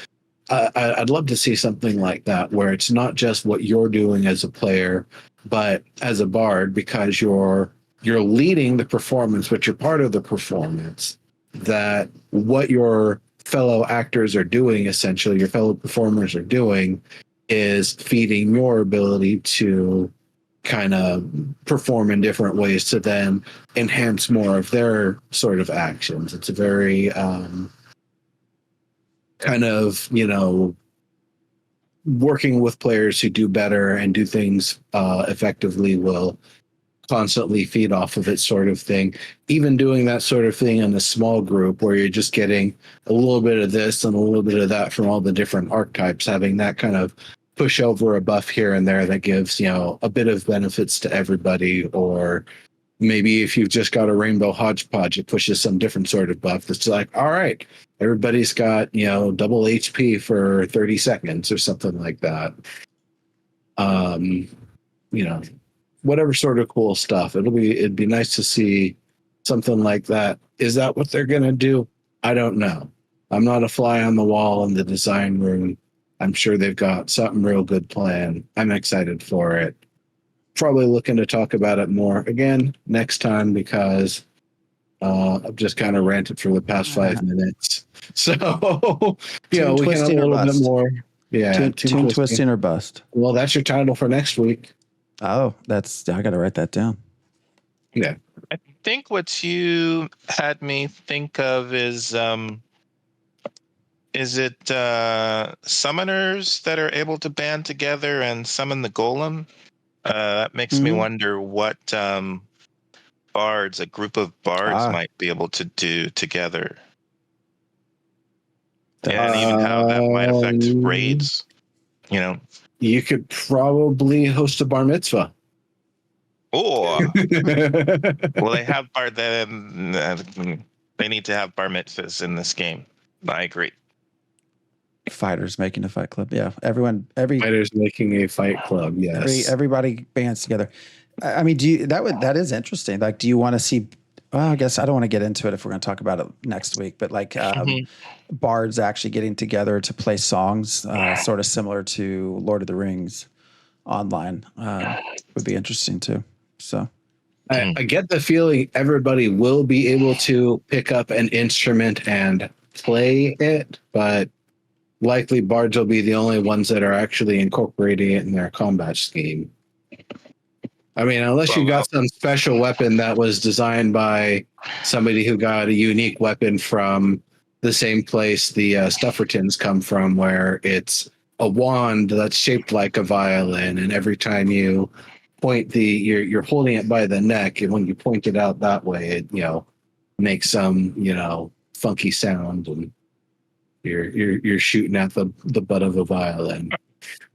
I'd love to see something like that where it's not just what you're doing as a player, but as a bard, because you're leading the performance, but you're part of the performance, that what your fellow actors are doing, essentially your fellow performers are doing, is feeding your ability to kind of perform in different ways to then enhance more of their sort of actions. It's a very kind of, working with players who do better and do things effectively will constantly feed off of it, sort of thing. Even doing that sort of thing in a small group where you're just getting a little bit of this and a little bit of that from all the different archetypes, having that kind of push over a buff here and there that gives, a bit of benefits to everybody. Or maybe if you've just got a rainbow hodgepodge, it pushes some different sort of buff that's like, all right, everybody's got, double HP for 30 seconds or something like that. Whatever sort of cool stuff. It'd be nice to see something like that. Is that what they're going to do? I don't know. I'm not a fly on the wall in the design room. I'm sure they've got something real good planned. I'm excited for it. Probably looking to talk about it more again next time, because I've just kind of ranted for the past 5 minutes. So, we can have a little bit more. Yeah. Tune twisting or bust. Well, that's your title for next week. Oh, I got to write that down. Yeah. I think what you had me think of is it summoners that are able to band together and summon the golem? That makes me wonder what bards, a group of bards, might be able to do together. And even how that might affect raids, You could probably host a bar mitzvah. Or well, they have bar. Then they need to have bar mitzvahs in this game. I agree. Fighters making a fight club. Yeah, fighters making a fight club. Yes, everybody bands together. I mean, that is interesting. Like, do you want to see? Well, I guess I don't want to get into it if we're going to talk about it next week. But like, bards actually getting together to play songs, sort of similar to Lord of the Rings online, would be interesting too. So, I get the feeling everybody will be able to pick up an instrument and play it, but likely bards will be the only ones that are actually incorporating it in their combat scheme. I mean, unless you got some special weapon that was designed by somebody who got a unique weapon from the same place the Stuffertons come from, where it's a wand that's shaped like a violin, and every time you point you're holding it by the neck, and when you point it out that way, it makes some funky sound, and you're shooting at the butt of a violin.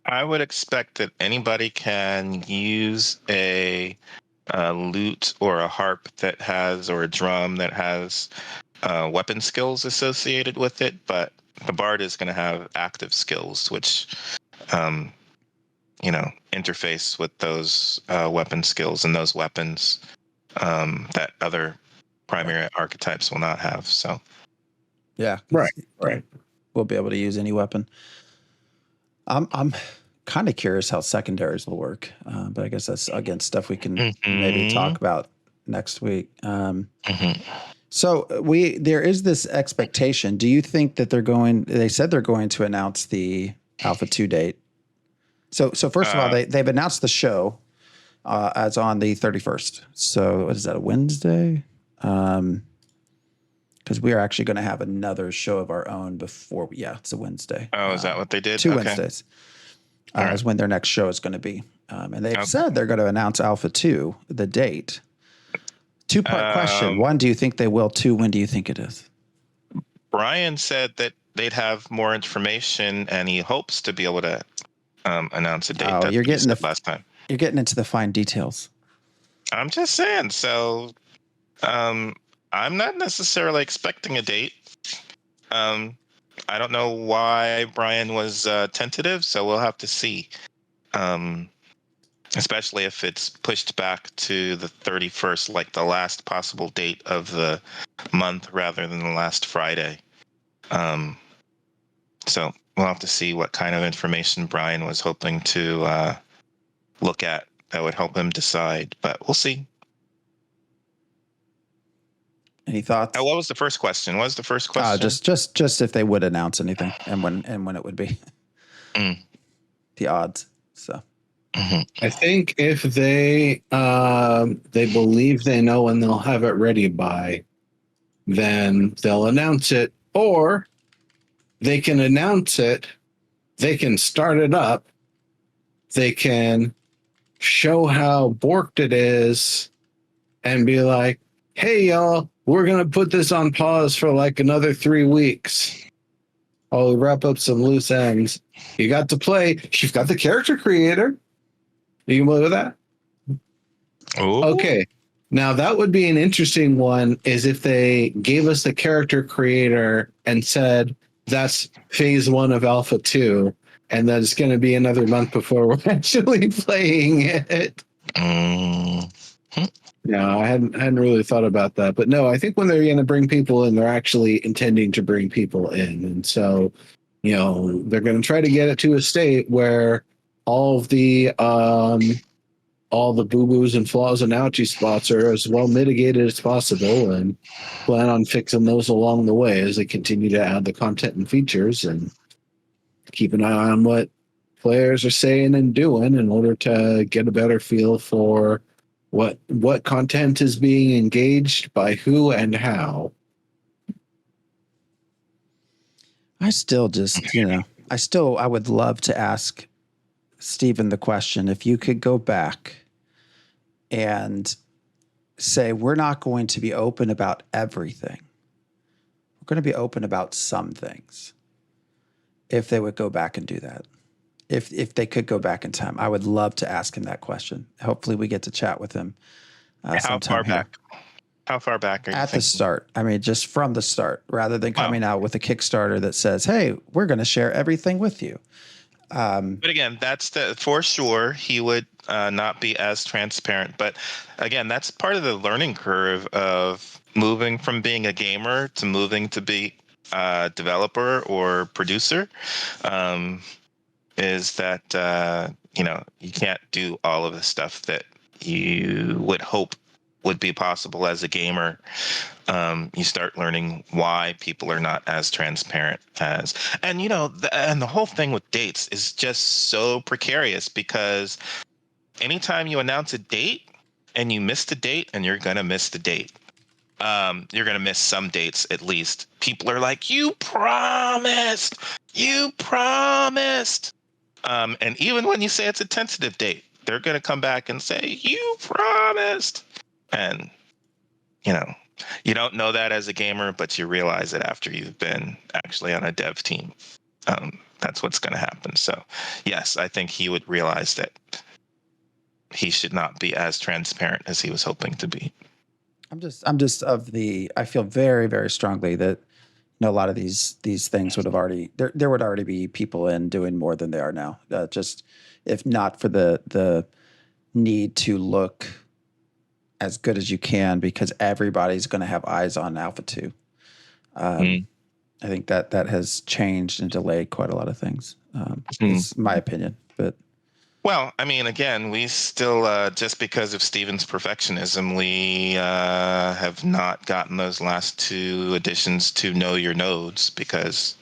I would expect that anybody can use a lute or a harp that has, or a drum that has weapon skills associated with it, but the bard is going to have active skills, which interface with those weapon skills and those weapons that other primary archetypes will not have. So, yeah, right. We'll be able to use any weapon. I'm kind of curious how secondaries will work, but I guess that's again stuff we can maybe talk about next week. So there is this expectation. Do you think that they said they're going to announce the Alpha 2 date? So first of all, they've announced the show as on the 31st. So what is that, a Wednesday? Because we are actually going to have another show of our own before. Yeah, it's a Wednesday. Oh, is that what they did? 2 Wednesdays is when their next show is going to be. And they've said they're going to announce Alpha 2, the date. 2-part question. 1, do you think they will? 2, when do you think it is? Brian said that they'd have more information, and he hopes to be able to announce a date. Oh, you're getting last time. You're getting into the fine details. I'm just saying. So, I'm not necessarily expecting a date. I don't know why Brian was tentative, so we'll have to see. Especially if it's pushed back to the 31st, like the last possible date of the month rather than the last Friday. So we'll have to see what kind of information Brian was hoping to look at that would help him decide, but we'll see. Any thoughts? What was the first question? What was the first question? Just if they would announce anything and when it would be. The odds. So I think if they believe they know when they'll have it ready by, then they'll announce it, or they can announce it, they can start it up, they can show how borked it is and be like, hey y'all, we're gonna put this on pause for like another 3 weeks. I'll wrap up some loose ends. You got to play. You've got the character creator. You can play with that? Ooh. Okay. Now that would be an interesting one, is if they gave us the character creator and said that's phase 1 of Alpha 2, and that it's going to be another month before we're actually playing it. Yeah, I hadn't really thought about that. But no, I think when they're going to bring people in, they're actually intending to bring people in. And so, they're going to try to get it to a state where all the boo-boos and flaws and ouchie spots are as well mitigated as possible, and plan on fixing those along the way as they continue to add the content and features, and keep an eye on what players are saying and doing in order to get a better feel for what content is being engaged by who and how. I still just, I would love to ask Stephen the question, if you could go back and say, we're not going to be open about everything. We're going to be open about some things. If they would go back and do that. If they could go back in time, I would love to ask him that question. Hopefully we get to chat with him. How far back? How far back are you at thinking? The start? I mean, just from the start, rather than coming out with a Kickstarter that says, hey, we're going to share everything with you. But again, that's for sure. He would not be as transparent. But again, that's part of the learning curve of moving from being a gamer to moving to be a developer or producer. Is that you can't do all of the stuff that you would hope would be possible as a gamer. You start learning why people are not as transparent as, and the whole thing with dates is just so precarious, because anytime you announce a date and you miss the date, and you're gonna miss the date, you're gonna miss some dates at least. People are like, you promised. And even when you say it's a tentative date, they're going to come back and say, you promised. And, you don't know that as a gamer, but you realize it after you've been actually on a dev team. That's what's going to happen. So, yes, I think he would realize that he should not be as transparent as he was hoping to be. I feel very, very strongly that a lot of these things would have already, there would already be people in doing more than they are now. Just if not for the need to look as good as you can, because everybody's going to have eyes on Alpha 2. I think that has changed and delayed quite a lot have It's my opinion, but. Well, I mean, again, we still, just because of Steven's perfectionism, we have not gotten those last 2 additions to Know Your Nodes, because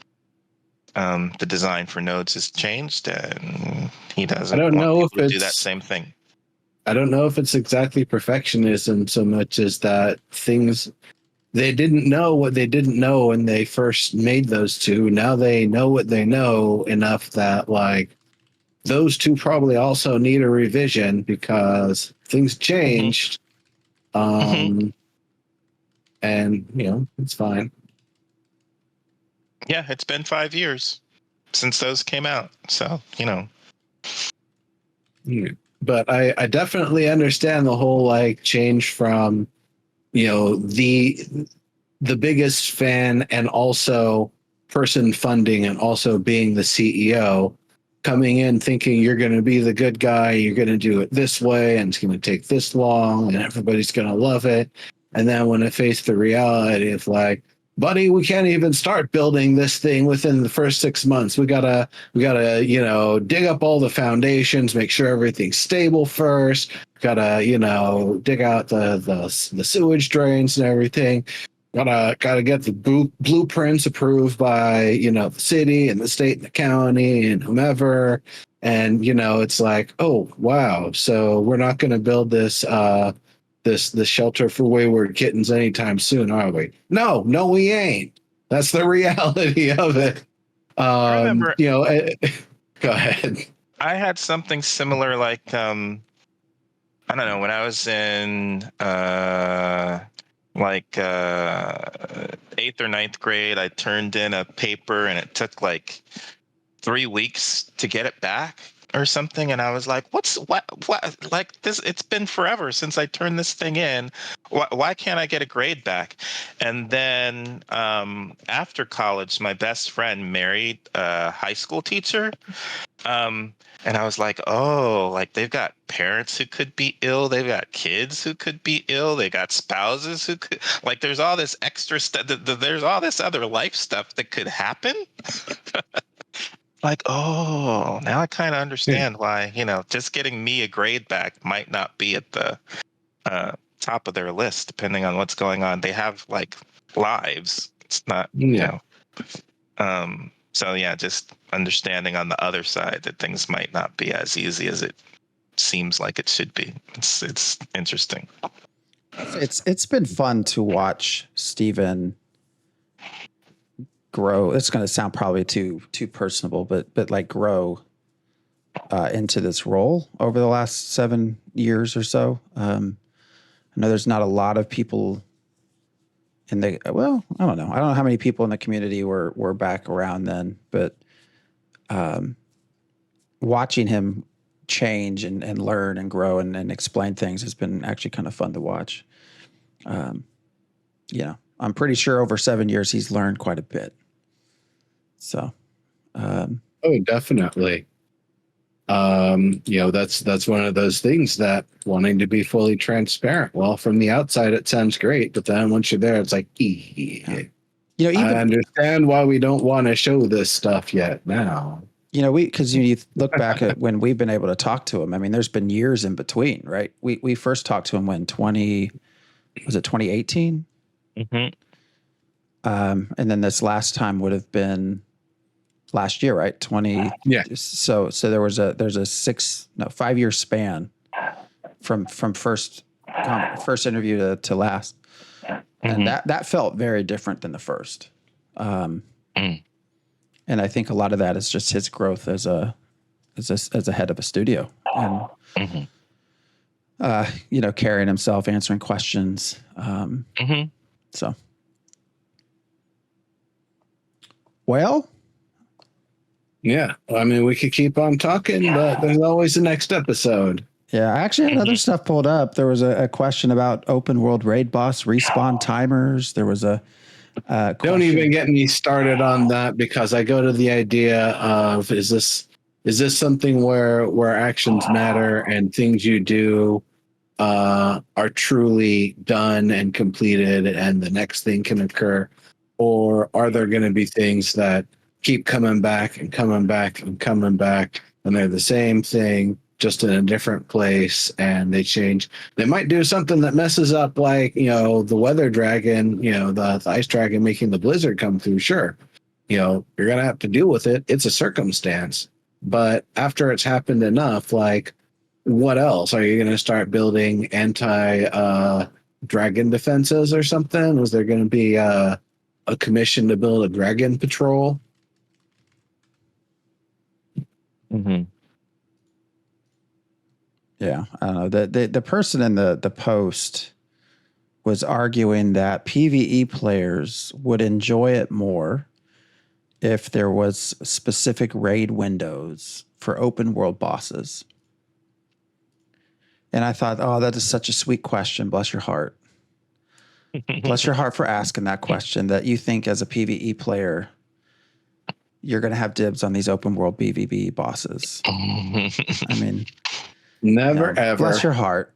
the design for nodes has changed, and he doesn't want people to do that same thing. I don't know if it's exactly perfectionism so much as that they didn't know what they didn't know when they first made those 2. Now they know what they know enough that, like, those 2 probably also need a revision because things changed. And, it's fine. Yeah, it's been 5 years since those came out. So, But I definitely understand the whole, like, change from, the biggest fan and also person funding and also being the CEO, coming in thinking you're going to be the good guy, you're going to do it this way, and it's going to take this long, and everybody's going to love it. And then when it faced the reality of like, buddy, we can't even start building this thing within the first 6 months. We gotta, dig up all the foundations, make sure everything's stable first. Gotta, dig out the sewage drains and everything. Gotta get the blueprints approved by the city and the state and the county and whomever. And it's like, oh wow, so we're not going to build this this shelter for wayward kittens anytime soon, are we? No, we ain't. That's the reality of it. I remember. Go ahead. I had something similar, like I don't know, when I was in 8th or ninth grade, I turned in a paper and it took like 3 weeks to get it back or something. And I was like, what, like this, it's been forever since I turned this thing in. Why can't I get a grade back? And then after college, my best friend married a high school teacher. And I was like, oh, like they've got parents who could be ill. They've got kids who could be ill. They got spouses who could, like, there's all this extra stuff. There's all this other life stuff that could happen. Like, oh, now I kind of understand why, just getting me a grade back might not be at the top of their list, depending on what's going on. They have like lives. It's not, So yeah, just understanding on the other side that things might not be as easy as it seems like it should be. It's interesting. It's been fun to watch Steven grow. It's going to sound probably too personable, but like grow into this role over the last 7 years or so. I know there's not a lot of people I don't know. I don't know how many people in the community were back around then, but watching him change and learn and grow and explain things has been actually kind of fun to watch. I'm pretty sure over 7 years he's learned quite a bit. So, oh, definitely. That's one of those things that wanting to be fully transparent. Well, from the outside, it sounds great, but then once you're there, it's like, I understand why we don't want to show this stuff yet now. Because you look back at when we've been able to talk to him. I mean, there's been years in between, right? We first talked to him when 2018? Mm-hmm. And then this last time would have been last year, right? 20. Yeah. So there's a 5 year span from first interview to last. And that felt very different than the first. And I think a lot of that is just his growth as a head of a studio and, carrying himself, answering questions. So, well, yeah, I mean, we could keep on talking, but there's always the next episode. Yeah, I actually had other stuff pulled up. There was a question about open world raid boss respawn timers. There was a don't even get me started on that, because I go to the idea of is this something where actions matter and things you do are truly done and completed and the next thing can occur, or are there going to be things that keep coming back and coming back and coming back, and they're the same thing, just in a different place, and they change. They might do something that messes up, like, the weather dragon, the ice dragon making the blizzard come through. Sure. You're going to have to deal with it. It's a circumstance. But after it's happened enough, like, what else? Are you going to start building dragon defenses or something? Was there going to be a commission to build a dragon patrol? Mm-hmm. Yeah, I don't know. The person in the post was arguing that PvE players would enjoy it more if there was specific raid windows for open world bosses. And I thought, oh, that is such a sweet question. Bless your heart. Bless your heart for asking that question, that you think as a PvE player you're going to have dibs on these open world PvP bosses. I mean, Never ever. Bless your heart.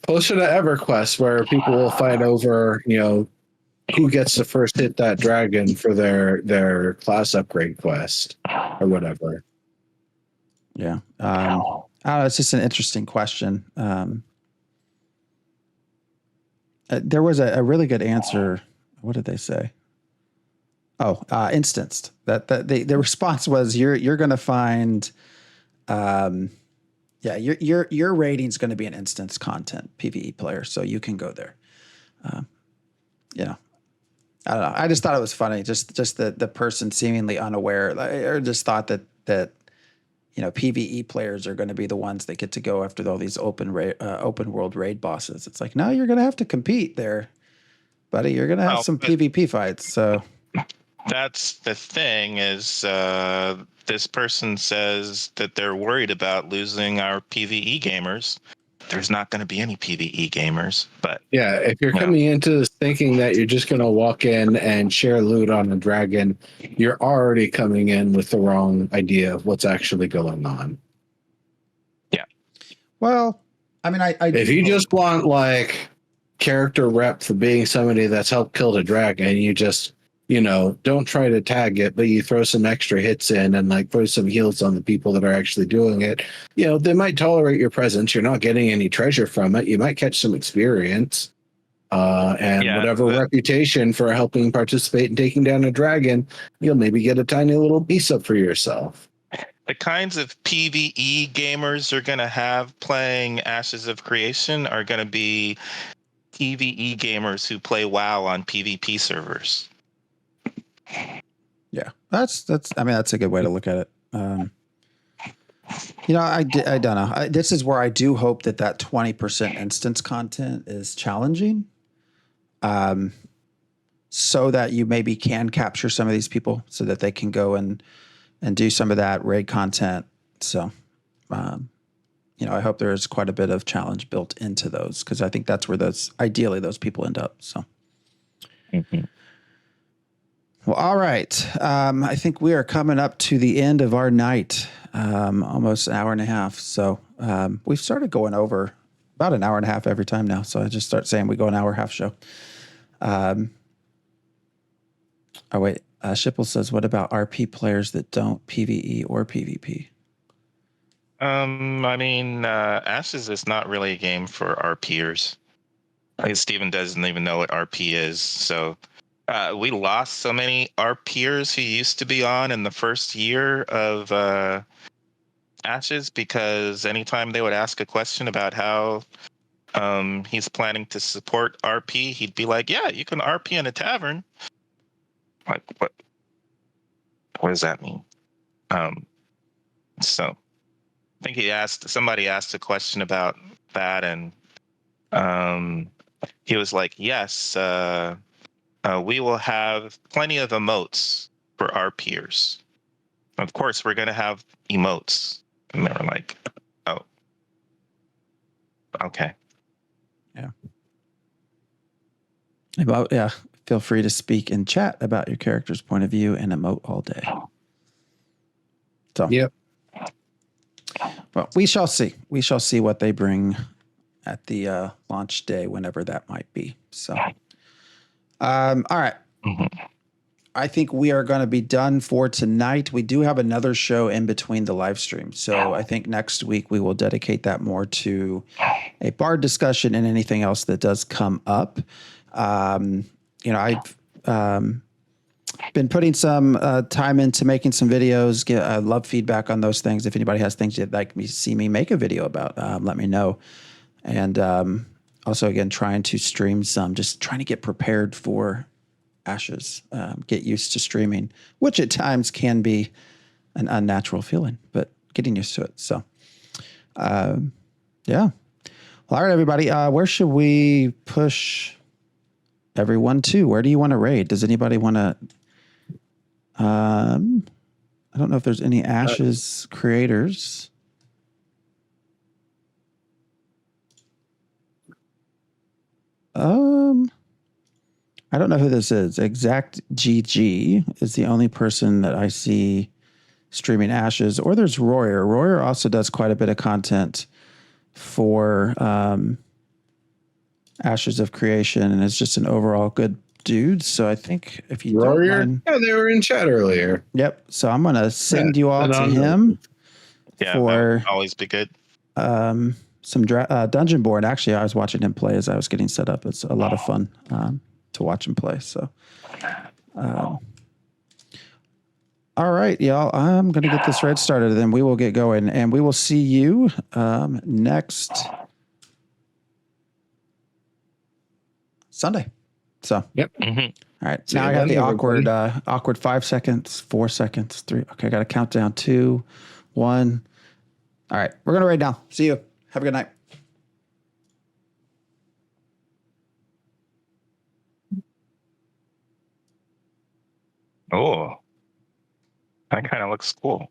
Closer to EverQuest, where people will fight over, who gets to first hit that dragon for their class upgrade quest or whatever. Yeah. I don't know. It's just an interesting question. There was a really good answer. What did they say? Oh, instanced. That the response was you're going to find, your rating's going to be an instance content PvE player, so you can go there. I don't know. I just thought it was funny. Just the person seemingly unaware, or just thought that PvE players are going to be the ones that get to go after all these open world raid bosses. It's like, no, you're going to have to compete there, buddy. You're going to have some PvP fights. So that's the thing is this person says that they're worried about losing our PvE gamers. There's not going to be any PvE gamers, but yeah, if you're coming into this thinking that you're just going to walk in and share loot on a dragon, you're already coming in with the wrong idea of what's actually going on. Yeah. Well, I mean, I if you just want like character rep for being somebody that's helped kill the dragon, you just don't try to tag it, but you throw some extra hits in and like throw some heals on the people that are actually doing it. They might tolerate your presence. You're not getting any treasure from it. You might catch some experience and whatever reputation for helping participate in taking down a dragon. You'll maybe get a tiny little piece up for yourself. The kinds of PvE gamers you're going to have playing Ashes of Creation are going to be PvE gamers who play WoW on PvP servers. Yeah, that's a good way to look at it. I don't know. This is where I do hope that 20% instance content is challenging, so that you maybe can capture some of these people so that they can go and do some of that raid content. So, I hope there is quite a bit of challenge built into those, because I think that's where ideally those people end up. So. Mm-hmm. Well, all right. I think we are coming up to the end of our night, almost an hour and a half. So we've started going over about an hour and a half every time now. So I just start saying we go an hour and a half show. Shipple says, what about RP players that don't PvE or PvP? Ashes is not really a game for RPers. I think Steven doesn't even know what RP is, so... we lost so many RPers who used to be on in the first year of Ashes, because anytime they would ask a question about how he's planning to support RP, he'd be like, yeah, you can RP in a tavern. Like, what does that mean? So I think somebody asked a question about that, and he was like, yes, we will have plenty of emotes for our peers. Of course, we're going to have emotes. And they were like, oh, okay. Yeah. Feel free to speak in chat about your character's point of view and emote all day. So, yep. Well, we shall see. We shall see what they bring at the launch day, whenever that might be. So, all right. Mm-hmm. I think we are going to be done for tonight. We do have another show in between the live stream. So I think next week we will dedicate that more to a bard discussion and anything else that does come up. I've been putting some time into making some videos. I love feedback on those things. If anybody has things you'd like me to see me make a video about, let me know. And also, again, trying to stream some, just trying to get prepared for Ashes, get used to streaming, which at times can be an unnatural feeling, but getting used to it. So, yeah. Well, all right, everybody. Where should we push everyone to? Where do you want to raid? Does anybody want to? I don't know if there's any Ashes creators. I don't know who this is. Exact GG is the only person that I see streaming Ashes. Or there's Royer. Royer also does quite a bit of content for Ashes of Creation and is just an overall good dude. So I think if you don't mind, Yeah, they were in chat earlier. yep. So I'm gonna send you all to him Yeah, for that would always be good. some Dungeon Board. Actually, I was watching him play as I was getting set up. It's a lot of fun to watch him play. So, all right, y'all. I'm gonna get this raid started, and then we will get going, and we will see you next Sunday. So, Yep. Mhm. All right. See Now you I got then, the everybody. awkward 5 seconds, 4 seconds, 3. Okay, I got to count down 2, 1. All right, we're gonna raid now. See you. Have a good night. Oh, that kind of looks cool.